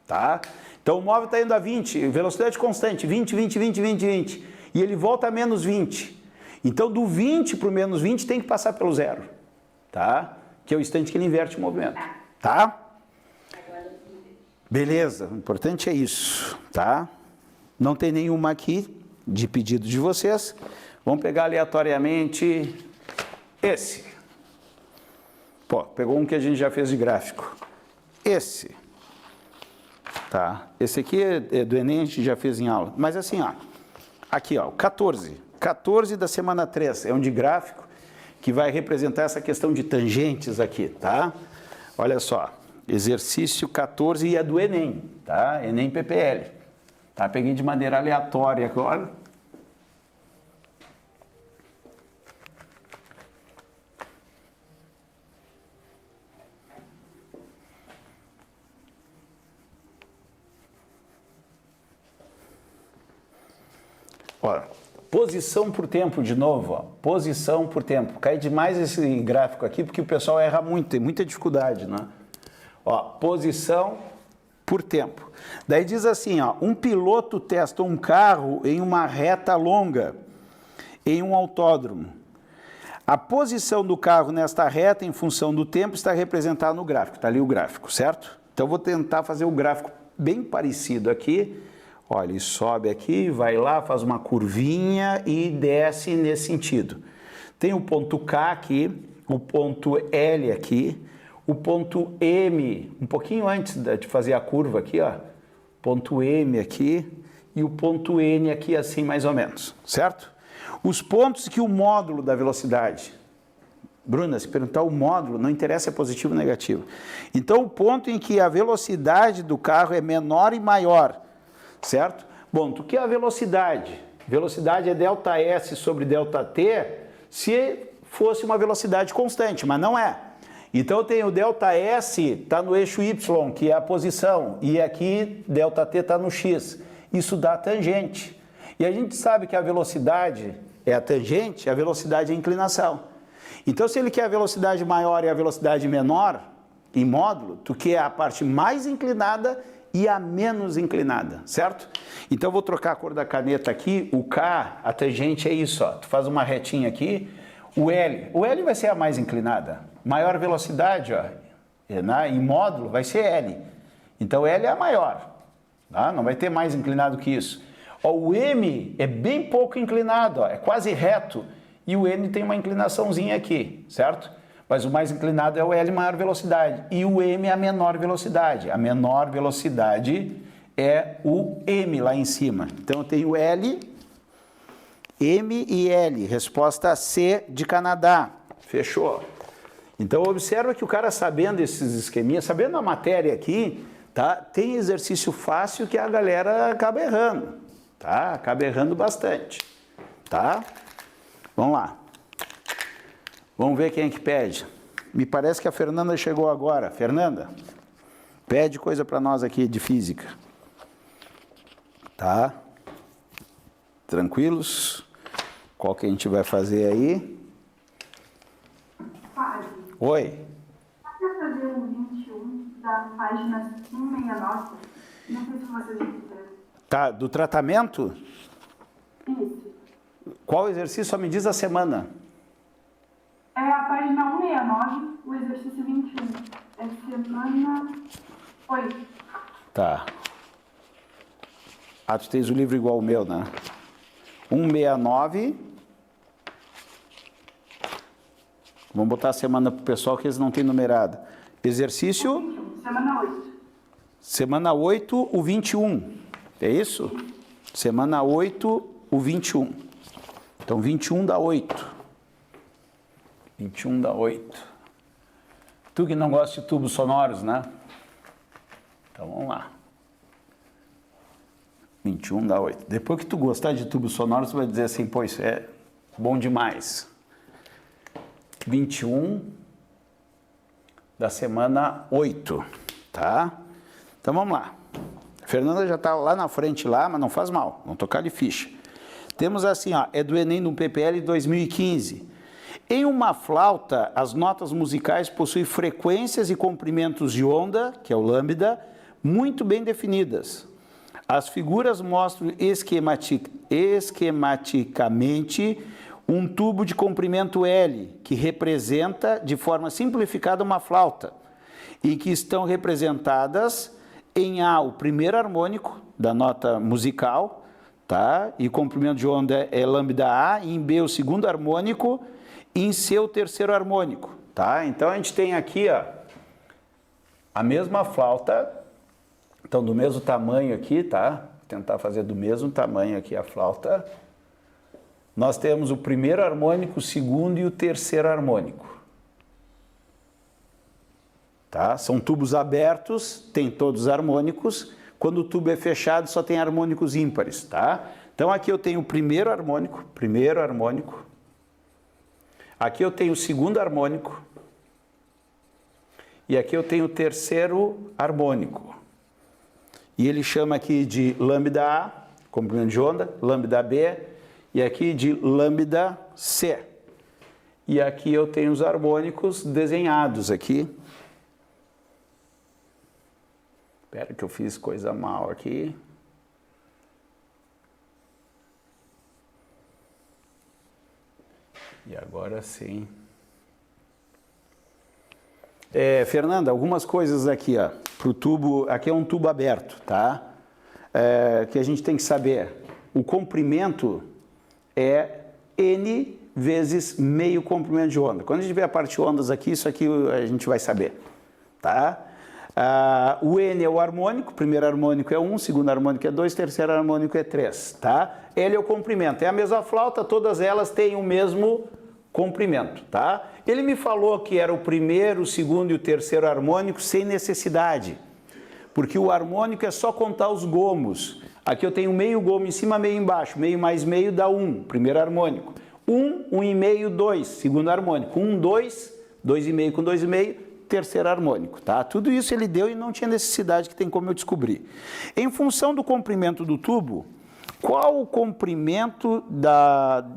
tá? Então, o móvel está indo a 20, velocidade constante, 20, 20, 20, 20, 20. E ele volta a menos 20. Então, do 20 para o menos 20 tem que passar pelo zero, tá? Que é o instante que ele inverte o movimento, tá? Beleza, o importante é isso, tá? Não tem nenhuma aqui de pedido de vocês. Vamos pegar aleatoriamente esse. Pô, pegou um que a gente já fez de gráfico. Esse. Tá? Esse aqui é do Enem, a gente já fez em aula. Mas assim, ó. Aqui, ó, 14. 14 da semana 3. É um de gráfico que vai representar essa questão de tangentes aqui, tá? Olha só. Exercício 14 e é do Enem, tá? Enem PPL. Tá? Peguei de maneira aleatória agora. Ó, posição por tempo de novo, ó. Posição por tempo. Cai demais esse gráfico aqui porque o pessoal erra muito, tem muita dificuldade, né? Ó, posição por tempo. Daí diz assim, ó, um piloto testa um carro em uma reta longa, em um autódromo. A posição do carro nesta reta, em função do tempo, está representada no gráfico. Está ali o gráfico, certo? Então, eu vou tentar fazer o gráfico bem parecido aqui. Olha, ele sobe aqui, vai lá, faz uma curvinha e desce nesse sentido. Tem o ponto K aqui, o ponto L aqui, o ponto M, um pouquinho antes de fazer a curva aqui, ó, ponto M aqui e o ponto N aqui assim mais ou menos, certo? Os pontos que o módulo da velocidade, Bruna, se perguntar o módulo, não interessa se é positivo ou negativo. Então, o ponto em que a velocidade do carro é menor e maior, certo? Bom, o que é a velocidade? Velocidade é ΔS sobre ΔT se fosse uma velocidade constante, mas não é. Então, eu tenho ΔS, está no eixo Y, que é a posição, e aqui ΔT está no X. Isso dá tangente. E a gente sabe que a velocidade é a tangente, a velocidade é a inclinação. Então, se ele quer a velocidade maior e a velocidade menor, em módulo, tu quer a parte mais inclinada e a menos inclinada, certo? Então, eu vou trocar a cor da caneta aqui, o K, a tangente é isso, ó. Tu faz uma retinha aqui, o L vai ser a mais inclinada. Maior velocidade, ó, em módulo vai ser L. Então, L é a maior, tá? Não vai ter mais inclinado que isso. Ó, o M é bem pouco inclinado, ó, é quase reto. E o N tem uma inclinaçãozinha aqui, certo? Mas o mais inclinado é o L, maior velocidade. E o M é a menor velocidade. A menor velocidade é o M lá em cima. Então, eu tenho L, M e L. Resposta C de Canadá. Fechou. Então, observa que o cara sabendo esses esqueminhas, sabendo a matéria aqui, tá? Tem exercício fácil que a galera acaba errando, tá? Acaba errando bastante, tá? Vamos lá. Vamos ver quem é que pede. Me parece que a Fernanda chegou agora. Fernanda, pede coisa para nós aqui de física. Tá? Tranquilos? Qual que a gente vai fazer aí? Oi. Dá para fazer o 21 da página 169? Não sei se vocês já fizeram. Tá, do tratamento? Isso. Qual exercício? Só me diz a semana. É a página 169, o exercício 21. É semana 8. Tá. Ah, tu tens o livro igual ao meu, né? 169. Vamos botar a semana para o pessoal que eles não têm numerado. Exercício? 21, semana 8. Semana 8, o 21. É isso? Semana 8, o 21. Então, 21 dá 8. 21 dá 8. Tu que não gosta de tubos sonoros, né? Então, vamos lá. 21 dá 8. Depois que tu gostar de tubos sonoros, tu vai dizer assim, pô, isso é bom demais. 21 da semana 8, tá? Então, vamos lá. A Fernanda já está lá na frente, lá, mas não faz mal, não tocar de ficha. Temos assim, ó, é do Enem no PPL 2015. Em uma flauta, as notas musicais possuem frequências e comprimentos de onda, que é o lambda, muito bem definidas. As figuras mostram esquematicamente um tubo de comprimento L, que representa de forma simplificada uma flauta, em que estão representadas em A, o primeiro harmônico da nota musical, tá? E o comprimento de onda é lambda A, em B o segundo harmônico, e em C o terceiro harmônico, tá? Então a gente tem aqui, ó, a mesma flauta, então do mesmo tamanho aqui, tá? Vou tentar fazer do mesmo tamanho aqui a flauta. Nós temos o primeiro harmônico, o segundo e o terceiro harmônico. Tá? São tubos abertos, tem todos os harmônicos. Quando o tubo é fechado, só tem harmônicos ímpares, tá? Então aqui eu tenho o primeiro harmônico. Aqui eu tenho o segundo harmônico. E aqui eu tenho o terceiro harmônico. E ele chama aqui de lambda A, comprimento de onda, lambda B, e aqui de lambda C. E aqui eu tenho os harmônicos desenhados aqui. Espera que eu fiz coisa mal aqui. E agora sim. Fernanda, algumas coisas aqui, ó, pro tubo. Aqui é um tubo aberto, tá? Que a gente tem que saber. O comprimento é N vezes meio comprimento de onda. Quando a gente vê a parte de ondas aqui, isso aqui a gente vai saber, tá? O N é o harmônico, primeiro harmônico é 1, segundo harmônico é 2, terceiro harmônico é 3, tá? L é o comprimento, é a mesma flauta, todas elas têm o mesmo comprimento, tá? Ele me falou que era o primeiro, o segundo e o terceiro harmônico sem necessidade, porque o harmônico é só contar os gomos. Aqui eu tenho meio gomo em cima, meio embaixo, meio mais meio dá 1, primeiro harmônico. 1, 1,5, 2, segundo harmônico. 1, 2, 2,5 com 2,5, terceiro harmônico, tá? Tudo isso ele deu e não tinha necessidade, que tem como eu descobrir. Em função do comprimento do tubo, qual o comprimento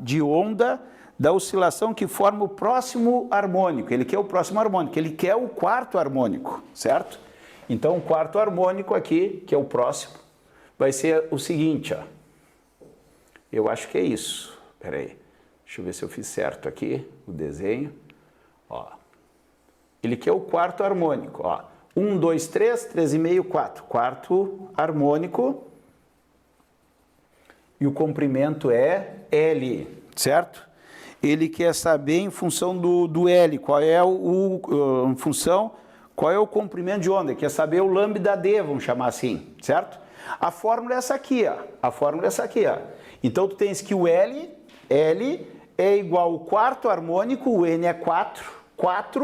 de onda da oscilação que forma o próximo harmônico? Ele quer o próximo harmônico, ele quer o quarto harmônico, certo? Então o quarto harmônico aqui, que é o próximo, vai ser o seguinte, ó. Eu acho que é isso. Espera aí. Deixa eu ver se eu fiz certo aqui o desenho. Ó. Ele quer o quarto harmônico, ó. 1, 2, 3, 3,5, 4. Quarto harmônico. E o comprimento é L, certo? Ele quer saber em função do L, qual é em função, qual é o comprimento de onda. Ele quer saber o lambda D, vamos chamar assim, certo? A fórmula é essa aqui, ó. A fórmula é essa aqui, ó. Então tu tens que o L é igual ao quarto harmônico, o N é 4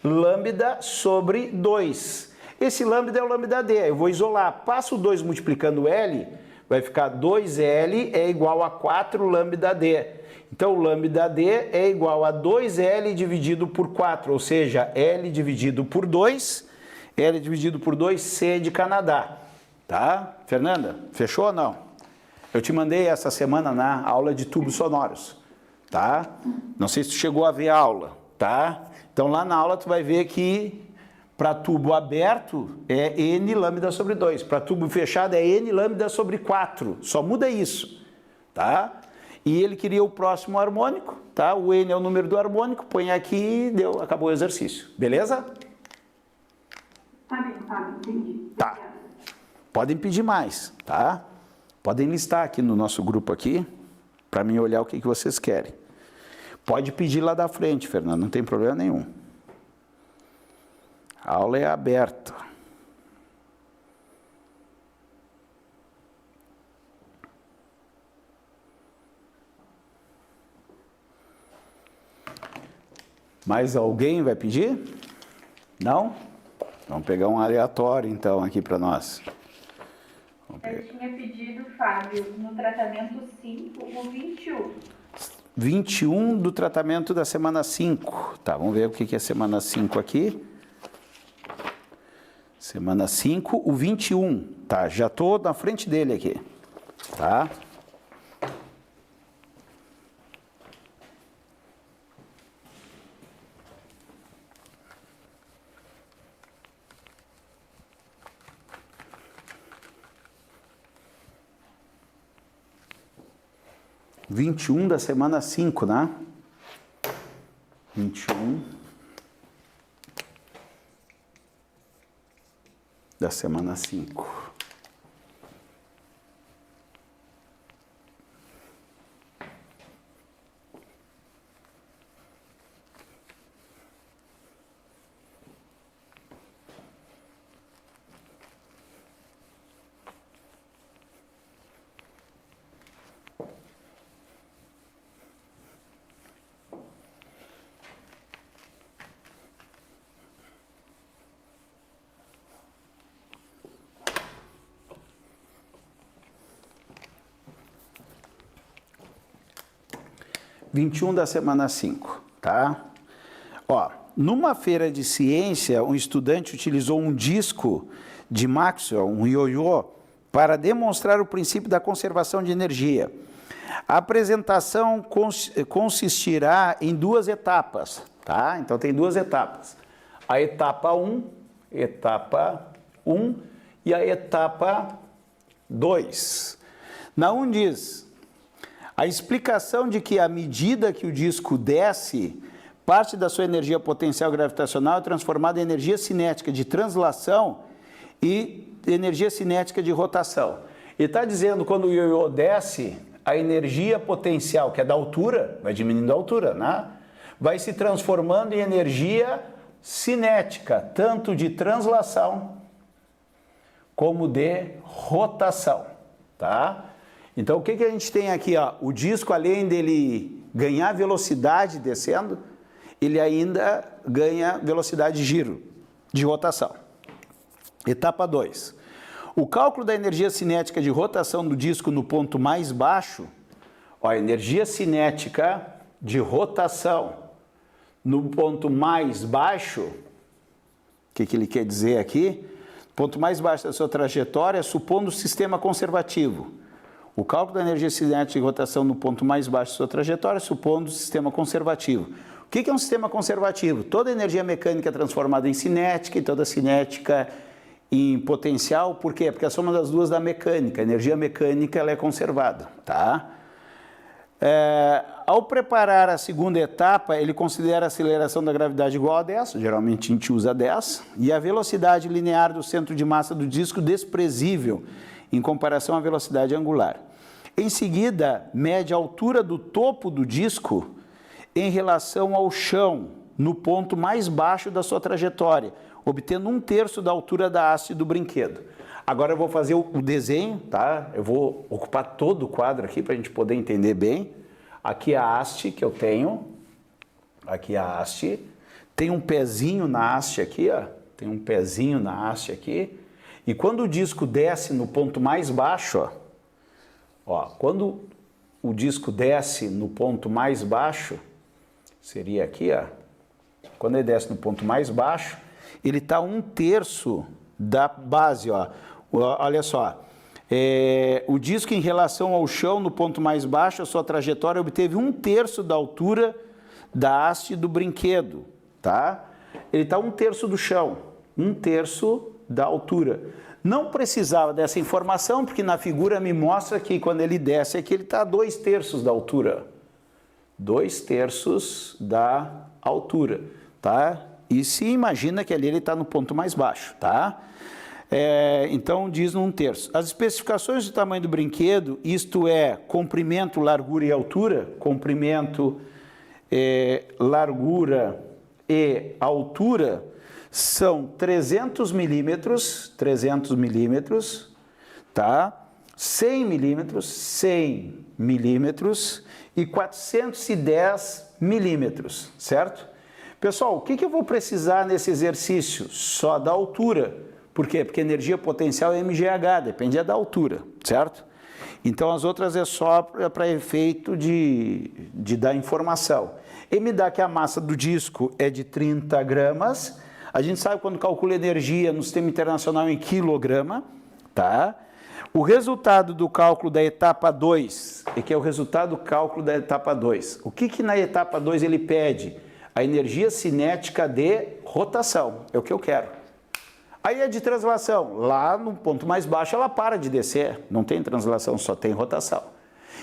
lambda sobre 2. Esse lambda é o lambda D. Eu vou isolar. Passo o 2 multiplicando o L, vai ficar 2L é igual a 4 lambda D. Então o lambda D é igual a 2L dividido por 4, ou seja, L dividido por 2, L dividido por 2, C de Canadá. Tá? Fernanda, fechou ou não? Eu te mandei essa semana na aula de tubos sonoros, tá? Não sei se tu chegou a ver a aula, tá? Então lá na aula tu vai ver que para tubo aberto é N lambda sobre 2, para tubo fechado é N lambda sobre 4, só muda isso, tá? e ele queria o próximo harmônico, tá? O N é o número do harmônico, põe aqui e deu, acabou o exercício. Beleza? Tá bem, entendi. Tá. Podem pedir mais, tá? Podem listar aqui no nosso grupo aqui, para mim olhar o que vocês querem. Pode pedir lá da frente, Fernando, não tem problema nenhum. A aula é aberta. Mais alguém vai pedir? Não? Vamos pegar um aleatório, então, aqui para nós. Eu tinha pedido, Fábio, no tratamento 5, o 21. 21 do tratamento da semana 5. Tá, vamos ver o que é semana 5 aqui. Semana 5, o 21. Tá, já estou na frente dele aqui. Tá? Da semana 5, né? 21 da semana 5. Da semana 5, tá? Ó, numa feira de ciência, um estudante utilizou um disco de Maxwell, um ioiô, para demonstrar o princípio da conservação de energia. A apresentação consistirá em 2 etapas, tá? Então tem 2 etapas. A etapa 1 e a etapa 2. Na 1 diz: a explicação de que à medida que o disco desce, parte da sua energia potencial gravitacional é transformada em energia cinética de translação e energia cinética de rotação. E está dizendo que quando o ioiô desce, a energia potencial, que é da altura, vai diminuindo a altura, né? Vai se transformando em energia cinética, tanto de translação como de rotação, tá? Então, o que a gente tem aqui? Ó? O disco, além dele ganhar velocidade descendo, ele ainda ganha velocidade de giro, de rotação. Etapa 2. O cálculo da energia cinética de rotação do disco no ponto mais baixo, ó, energia cinética de rotação no ponto mais baixo, o que ele quer dizer aqui? Ponto mais baixo da sua trajetória, supondo o sistema conservativo. O cálculo da energia cinética de rotação no ponto mais baixo da sua trajetória, supondo o sistema conservativo. O que é um sistema conservativo? Toda energia mecânica é transformada em cinética e toda cinética em potencial. Por quê? Porque a soma das duas dá mecânica. A energia mecânica ela é conservada, tá? Ao preparar a segunda etapa, ele considera a aceleração da gravidade igual a 10, geralmente a gente usa 10, e a velocidade linear do centro de massa do disco desprezível em comparação à velocidade angular. Em seguida, mede a altura do topo do disco em relação ao chão, no ponto mais baixo da sua trajetória, obtendo 1/3 da altura da haste do brinquedo. Agora eu vou fazer o desenho, tá? Eu vou ocupar todo o quadro aqui para a gente poder entender bem. Aqui a haste que eu tenho, aqui a haste, tem um pezinho na haste aqui, ó, tem um pezinho na haste aqui, e quando o disco desce no ponto mais baixo, ó, quando o disco desce no ponto mais baixo, seria aqui, ó, quando ele desce no ponto mais baixo, ele está 1/3 da base, ó. Olha só, o disco em relação ao chão no ponto mais baixo, a sua trajetória obteve 1/3 da altura da haste do brinquedo, tá? Ele está 1/3 do chão, 1/3 da altura. Não precisava dessa informação, porque na figura me mostra que quando ele desce aqui, ele está a 2/3 da altura. 2/3 da altura, tá? E se imagina que ali ele está no ponto mais baixo, tá? Então diz 1/3. As especificações do tamanho do brinquedo, isto é, comprimento, largura e altura, comprimento, largura e altura, são 300 milímetros, tá? 100 milímetros e 410 milímetros, certo? Pessoal, o que eu vou precisar nesse exercício? Só da altura. Por quê? Porque energia potencial é mgh, depende da altura, certo? Então as outras é só para efeito de dar informação. E me dá que a massa do disco é de 30 gramas. A gente sabe quando calcula energia no sistema internacional em quilograma, tá? O resultado do cálculo da etapa 2, que é o resultado do cálculo da etapa 2. O que na etapa 2 ele pede? A energia cinética de rotação, é o que eu quero. Aí é de translação, lá no ponto mais baixo ela para de descer, não tem translação, só tem rotação.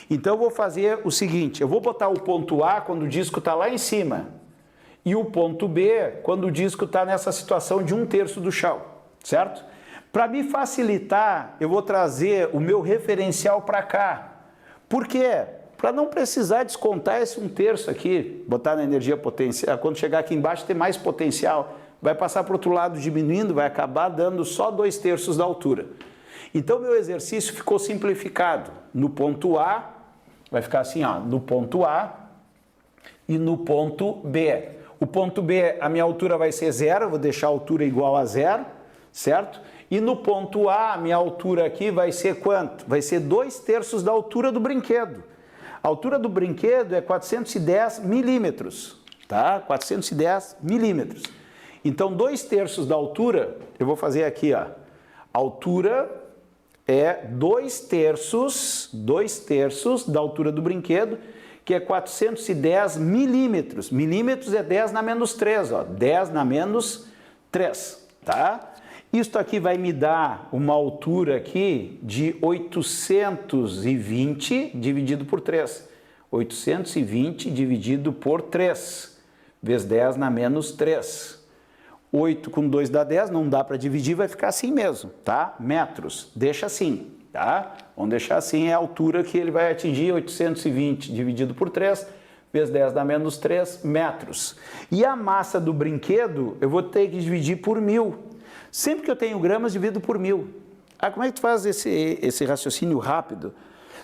Então eu vou fazer o seguinte, eu vou botar o ponto A quando o disco está lá em cima e o ponto B quando o disco está nessa situação de 1/3 do chão, certo? Para me facilitar, eu vou trazer o meu referencial para cá. Por quê? Para não precisar descontar esse 1/3 aqui, botar na energia potencial, quando chegar aqui embaixo ter mais potencial, vai passar para o outro lado diminuindo, vai acabar dando só 2/3 da altura. Então meu exercício ficou simplificado. No ponto A, vai ficar assim, ó, no ponto A e no ponto B. O ponto B, a minha altura vai ser 0, eu vou deixar a altura igual a 0, certo? E no ponto A, a minha altura aqui vai ser quanto? Vai ser 2/3 da altura do brinquedo. A altura do brinquedo é 410 milímetros, tá? 410 milímetros. Então, 2/3 da altura, eu vou fazer aqui, ó. A altura é 2/3 da altura do brinquedo, que é 410 milímetros. Milímetros é 10 na menos 3, ó. 10 na menos 3, tá? Isto aqui vai me dar uma altura aqui de 820 dividido por 3. 820 dividido por 3, vezes 10 na menos 3. 8 com 2 dá 10, não dá para dividir, vai ficar assim mesmo, tá? Metros, deixa assim, tá? Vamos deixar assim, é a altura que ele vai atingir, 820 dividido por 3, vezes 10 dá menos 3, metros. E a massa do brinquedo, eu vou ter que dividir por 1000. Sempre que eu tenho gramas, divido por 1000. Ah, como é que tu faz esse raciocínio rápido?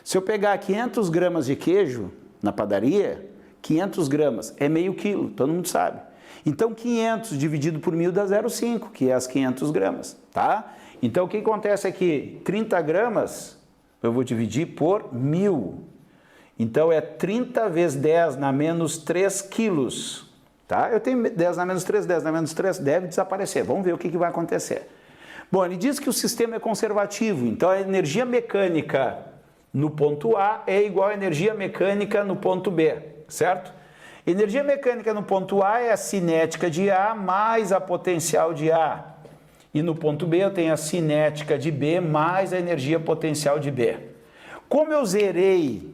Se eu pegar 500 gramas de queijo na padaria, 500 gramas é meio quilo, todo mundo sabe. Então, 500 dividido por 1000 dá 0,5, que é as 500 gramas, tá? Então, o que acontece aqui? 30 gramas eu vou dividir por 1000. Então, é 30 vezes 10 na menos 3 quilos, tá? Eu tenho 10 na menos 3, 10 na menos 3, deve desaparecer. Vamos ver o que vai acontecer. Bom, ele diz que o sistema é conservativo, então a energia mecânica no ponto A é igual à energia mecânica no ponto B, certo? Energia mecânica no ponto A é a cinética de A mais a potencial de A. E no ponto B eu tenho a cinética de B mais a energia potencial de B. Como eu zerei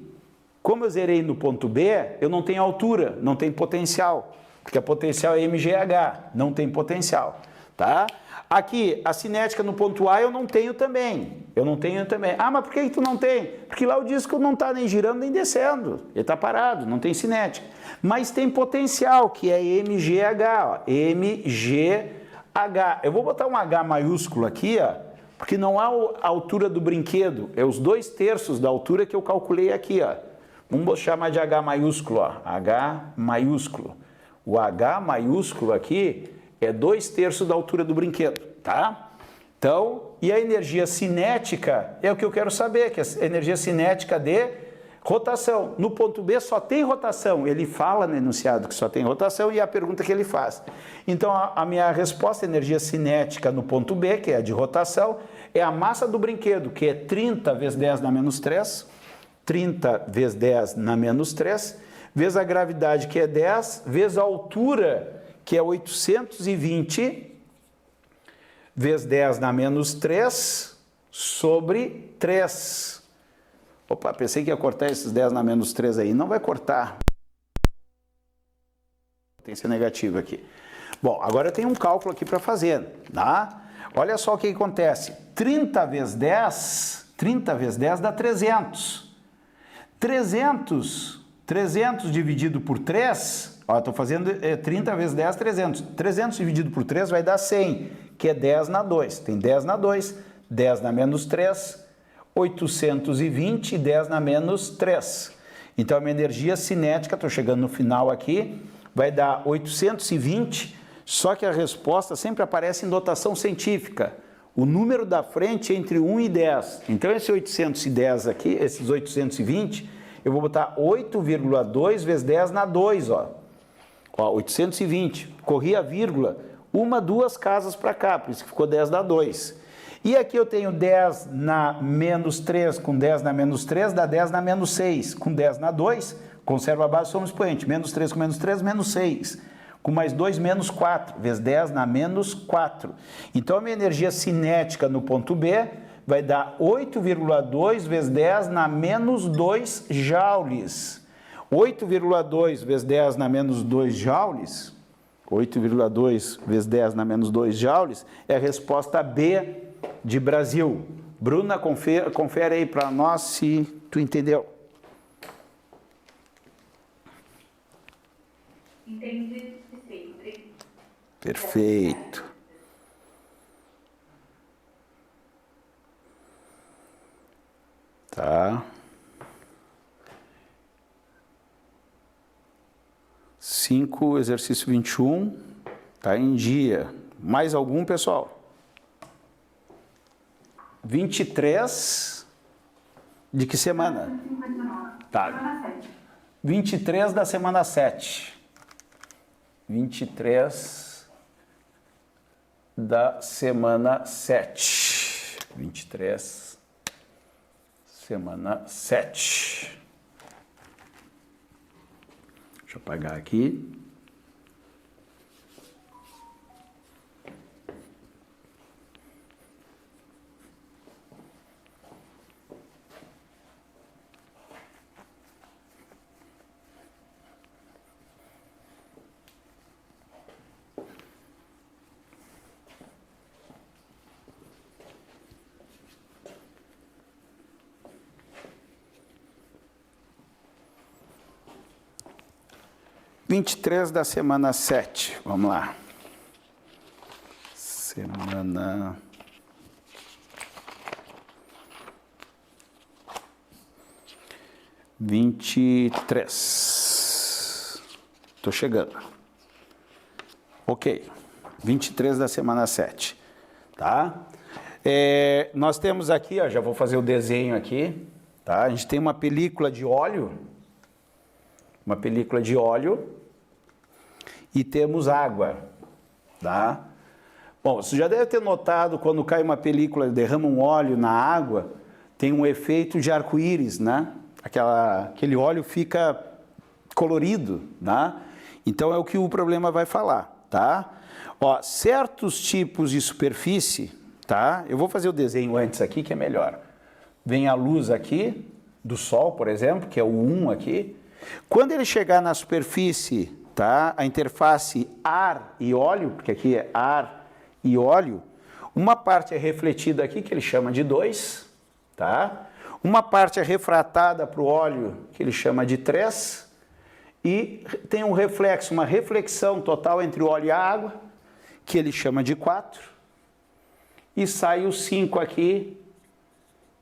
no ponto B, eu não tenho altura, não tenho potencial, porque a potencial é mgh, não tem potencial, tá? Aqui, a cinética no ponto A eu não tenho também. Ah, mas por que tu não tem? Porque lá o disco não está nem girando nem descendo. Ele está parado, não tem cinética. Mas tem potencial, que é mgh, ó, mgh. Eu vou botar um H maiúsculo aqui, ó, porque não há a altura do brinquedo. É os 2/3 da altura que eu calculei aqui, ó. Vamos chamar de H maiúsculo, ó. H maiúsculo. O H maiúsculo aqui é 2/3 da altura do brinquedo, tá? Então, e a energia cinética é o que eu quero saber, que é a energia cinética de rotação. No ponto B só tem rotação, ele fala no enunciado que só tem rotação e é a pergunta que ele faz. Então, a minha resposta, energia cinética no ponto B, que é a de rotação, é a massa do brinquedo, que é 30 vezes 10 na menos 3, 30 vezes 10 na menos 3, vezes a gravidade, que é 10, vezes a altura, que é 820, vezes 10 na menos 3 sobre 3. Opa, pensei que ia cortar esses 10 na menos 3 aí. Não vai cortar. Potência negativa aqui. Bom, agora eu tenho um cálculo aqui para fazer, tá? Olha só o que acontece. 30 vezes 10 dá 300. 300 dividido por 3, ó, estou fazendo 30 vezes 10, 300. 300 dividido por 3 vai dar 100, que é 10 na 2. Tem 10 na 2, 10 na menos 3, 820, 10 na menos 3. Então, a minha energia cinética, estou chegando no final aqui, vai dar 820, só que a resposta sempre aparece em notação científica. O número da frente é entre 1 e 10. Então, esse 810 aqui, esses 820, eu vou botar 8,2 vezes 10 na 2, ó. Ó, 820. Corri a vírgula, 1, 2 casas para cá, por isso que ficou 10 na 2. E aqui eu tenho 10 na menos 3 com 10 na menos 3, dá 10 na menos 6. Com 10 na 2, conserva a base, somos expoente. Menos 3 com menos 3, menos 6. Com mais 2, menos 4, vezes 10 na menos 4. Então, a minha energia cinética no ponto B vai dar 8,2 vezes 10 na menos 2 joules. 8,2 vezes 10 na menos 2 joules, 8,2 vezes 10 na menos 2 joules, é a resposta B de Brasil. Bruna, confere aí para nós se tu entendeu. Entendi sempre. Perfeito. Tá. 5, exercício 21, tá em dia. Mais algum, pessoal? 23 de que semana? 59. Tá. Semana 7. 23 da semana 7. 23 da semana 7. 23 semana 7. Deixa eu apagar aqui. Vinte e três da semana 7, vamos lá. Semana... Vinte e três. Estou chegando. Ok. 23 da semana 7. Tá? Nós temos aqui, ó, já vou fazer o desenho aqui. Tá? A gente tem uma película de óleo. Uma película de óleo. E temos água. Tá? Bom, você já deve ter notado quando cai uma película e derrama um óleo na água, tem um efeito de arco-íris, né? Aquele óleo fica colorido, né? Então é o que o problema vai falar, tá? Ó, certos tipos de superfície, tá? Eu vou fazer o desenho antes aqui que é melhor. Vem a luz aqui do sol, por exemplo, que é o 1 aqui. Quando ele chegar na superfície, tá? A interface ar e óleo, porque aqui é ar e óleo, uma parte é refletida aqui, que ele chama de 2, tá? Uma parte é refratada para o óleo, que ele chama de 3, e tem um reflexo, uma reflexão total entre o óleo e a água, que ele chama de 4, e sai o 5 aqui,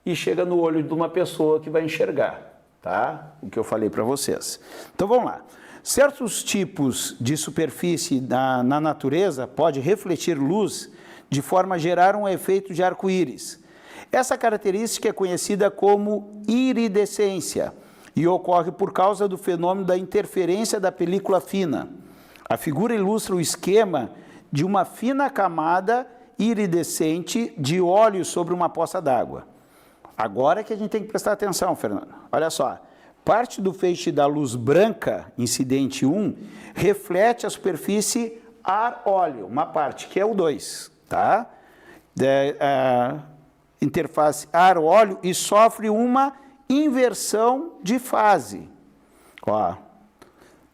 e chega no olho de uma pessoa que vai enxergar, tá? O que eu falei para vocês. Então vamos lá. Certos tipos de superfície na natureza pode refletir luz de forma a gerar um efeito de arco-íris. Essa característica é conhecida como iridescência e ocorre por causa do fenômeno da interferência da película fina. A figura ilustra o esquema de uma fina camada iridescente de óleo sobre uma poça d'água. Agora é que a gente tem que prestar atenção, Fernando. Olha só. Parte do feixe da luz branca, incidente 1, reflete a superfície ar-óleo, uma parte, que é o 2, tá? interface ar-óleo e sofre uma inversão de fase. Ó,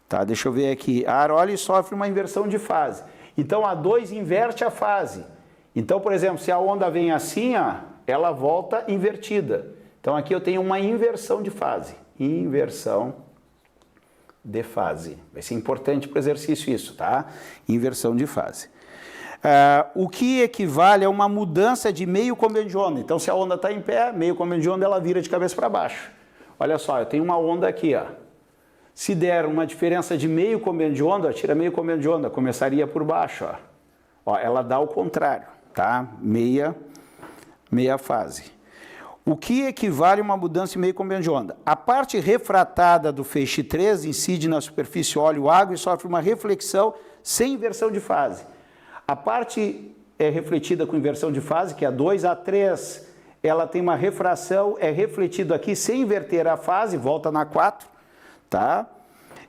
tá, deixa eu ver aqui. Ar-óleo sofre uma inversão de fase. Então, a 2 inverte a fase. Então, por exemplo, se a onda vem assim, ó, ela volta invertida. Então, aqui eu tenho uma inversão de fase. Inversão de fase. Vai ser importante para o exercício isso, tá? Inversão de fase. O que equivale a uma mudança de meio comprimento de onda. Então, se a onda está em pé, meio comprimento de onda, ela vira de cabeça para baixo. Olha só, eu tenho uma onda aqui, ó. Se der uma diferença de meio comprimento de onda, tira meio comprimento de onda, começaria por baixo, ó. Ó, ela dá o contrário, tá? Meia fase. O que equivale a uma mudança de meio comprimento de onda? A parte refratada do feixe 3 incide na superfície óleo-água e sofre uma reflexão sem inversão de fase. A parte refletida com inversão de fase, que é a 2, a 3, ela tem uma refração, é refletido aqui sem inverter a fase, volta na 4, tá?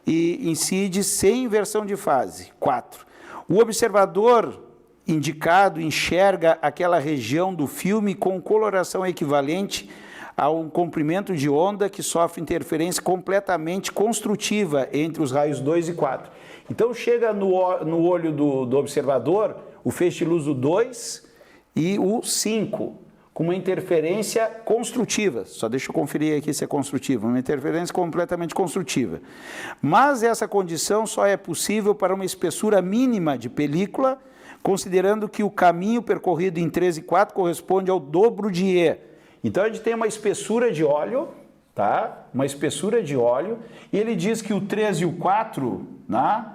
E incide sem inversão de fase, 4. O observador indicado enxerga aquela região do filme com coloração equivalente a um comprimento de onda que sofre interferência completamente construtiva entre os raios 2 e 4. Então, chega no olho do observador o feixe de luz do 2 e o 5, com uma interferência construtiva. Só deixa eu conferir aqui se é construtiva. Uma interferência completamente construtiva. Mas essa condição só é possível para uma espessura mínima de película, considerando que o caminho percorrido em 3 e 4 corresponde ao dobro de E. Então, a gente tem uma espessura de óleo, tá? Uma espessura de óleo, e ele diz que o 3 e o 4, né?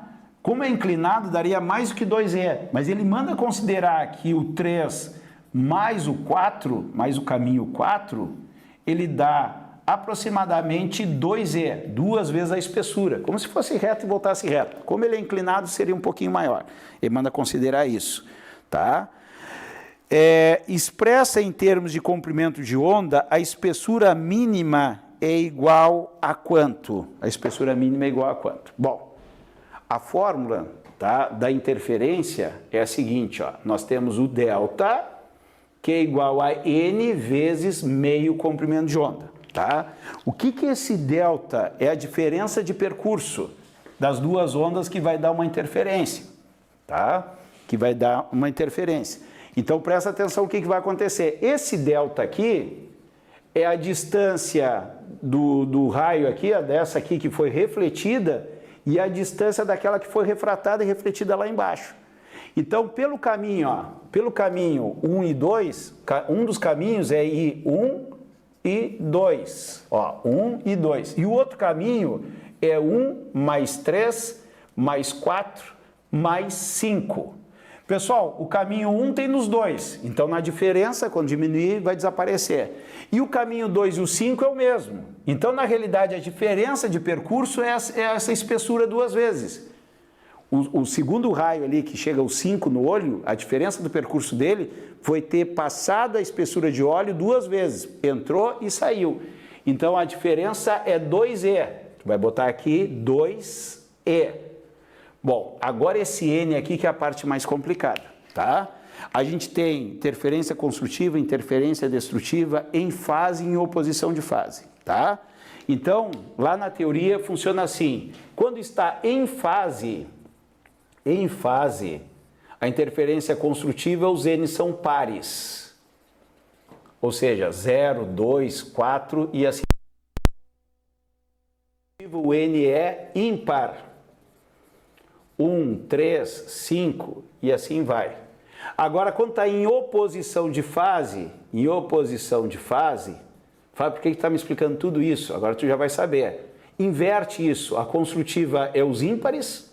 Como é inclinado, daria mais do que 2E, mas ele manda considerar que o 3 mais o 4, mais o caminho 4, ele dá aproximadamente 2E, 2 vezes a espessura, como se fosse reto e voltasse reto. Como ele é inclinado, seria um pouquinho maior. Ele manda considerar isso, tá? Expressa em termos de comprimento de onda, a espessura mínima é igual a quanto? A espessura mínima é igual a quanto? Bom, a fórmula, tá, da interferência é a seguinte, ó, nós temos o delta, que é igual a N vezes meio comprimento de onda. Tá? O que é esse delta? É a diferença de percurso das duas ondas que vai dar uma interferência. Tá? Que vai dar uma interferência. Então, presta atenção o que vai acontecer. Esse delta aqui é a distância do raio aqui, dessa aqui que foi refletida, e a distância daquela que foi refratada e refletida lá embaixo. Então, pelo caminho 1 e 2, um dos caminhos é I1 e 2. Ó, 1 e 2. E o outro caminho é 1 mais 3 mais 4 mais 5. Pessoal, o caminho 1 tem nos dois, então na diferença, quando diminuir, vai desaparecer. E o caminho 2 e o 5 é o mesmo. Então, na realidade, a diferença de percurso é essa espessura 2 vezes. O segundo raio ali, que chega ao 5 no olho, a diferença do percurso dele foi ter passado a espessura de óleo 2 vezes. Entrou e saiu. Então, a diferença é 2E. Tu vai botar aqui 2E. Bom, agora esse N aqui que é a parte mais complicada, tá? A gente tem interferência construtiva, interferência destrutiva em fase e em oposição de fase, tá? Então, lá na teoria funciona assim. Quando está em fase, a interferência construtiva, os N são pares. Ou seja, 0, 2, 4 e assim. O N é ímpar. 1, 3, 5 e assim vai. Agora, quando está em oposição de fase, Fábio, por que está me explicando tudo isso? Agora tu já vai saber. Inverte isso. A construtiva é os ímpares,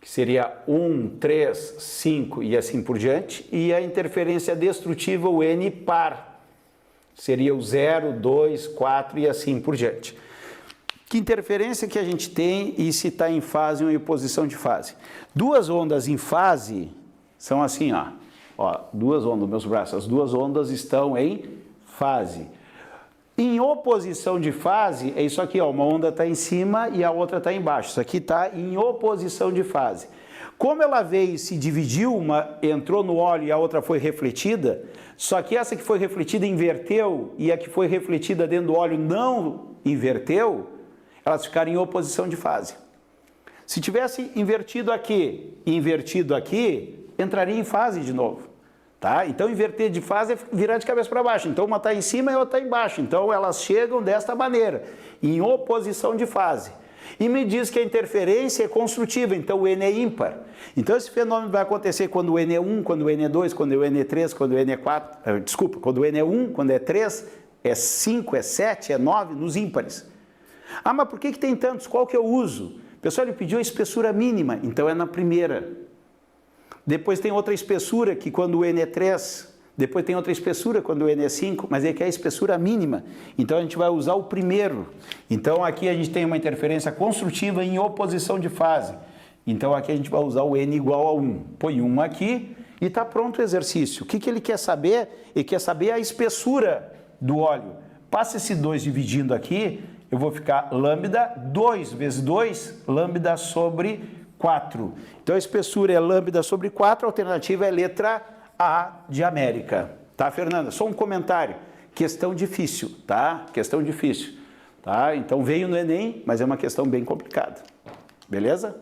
que seria 1, 3, 5 e assim por diante, e a interferência destrutiva, o N par, seria o 0, 2, 4 e assim por diante. Que interferência que a gente tem e se está em fase ou em oposição de fase? Duas ondas em fase são assim, ó, duas ondas, meus braços, as duas ondas estão em fase. Em oposição de fase, é isso aqui, ó, uma onda está em cima e a outra está embaixo. Isso aqui está em oposição de fase. Como ela veio e se dividiu, uma entrou no óleo e a outra foi refletida, só que essa que foi refletida inverteu e a que foi refletida dentro do óleo não inverteu, elas ficaram em oposição de fase. Se tivesse invertido aqui e invertido aqui, entraria em fase de novo. Tá? Então, inverter de fase é virar de cabeça para baixo. Então, uma está em cima e a outra está embaixo. Então, elas chegam desta maneira, em oposição de fase. E me diz que a interferência é construtiva, então o N é ímpar. Então, esse fenômeno vai acontecer quando o N é 1, quando o N é 2, quando o N é 3, quando o N é 4... Desculpa, quando o N é 1, quando é 3, é 5, é 7, é 9, nos ímpares. Ah, mas por que tem tantos? Qual que eu uso? O pessoal, ele pediu a espessura mínima, então é na primeira. Depois tem outra espessura, que quando o N é 3, depois tem outra espessura quando o N é 5, mas ele quer a espessura mínima. Então a gente vai usar o primeiro. Então aqui a gente tem uma interferência construtiva em oposição de fase. Então aqui a gente vai usar o N igual a 1. Põe 1 aqui e está pronto o exercício. O que ele quer saber? Ele quer saber a espessura do óleo. Passa esse 2 dividindo aqui, eu vou ficar lambda 2 vezes 2, lambda sobre 4. Então a espessura é lambda sobre 4, a alternativa é letra A de América. Tá, Fernanda? Só um comentário. Questão difícil, tá? Questão difícil. Tá? Então veio no Enem, mas é uma questão bem complicada. Beleza?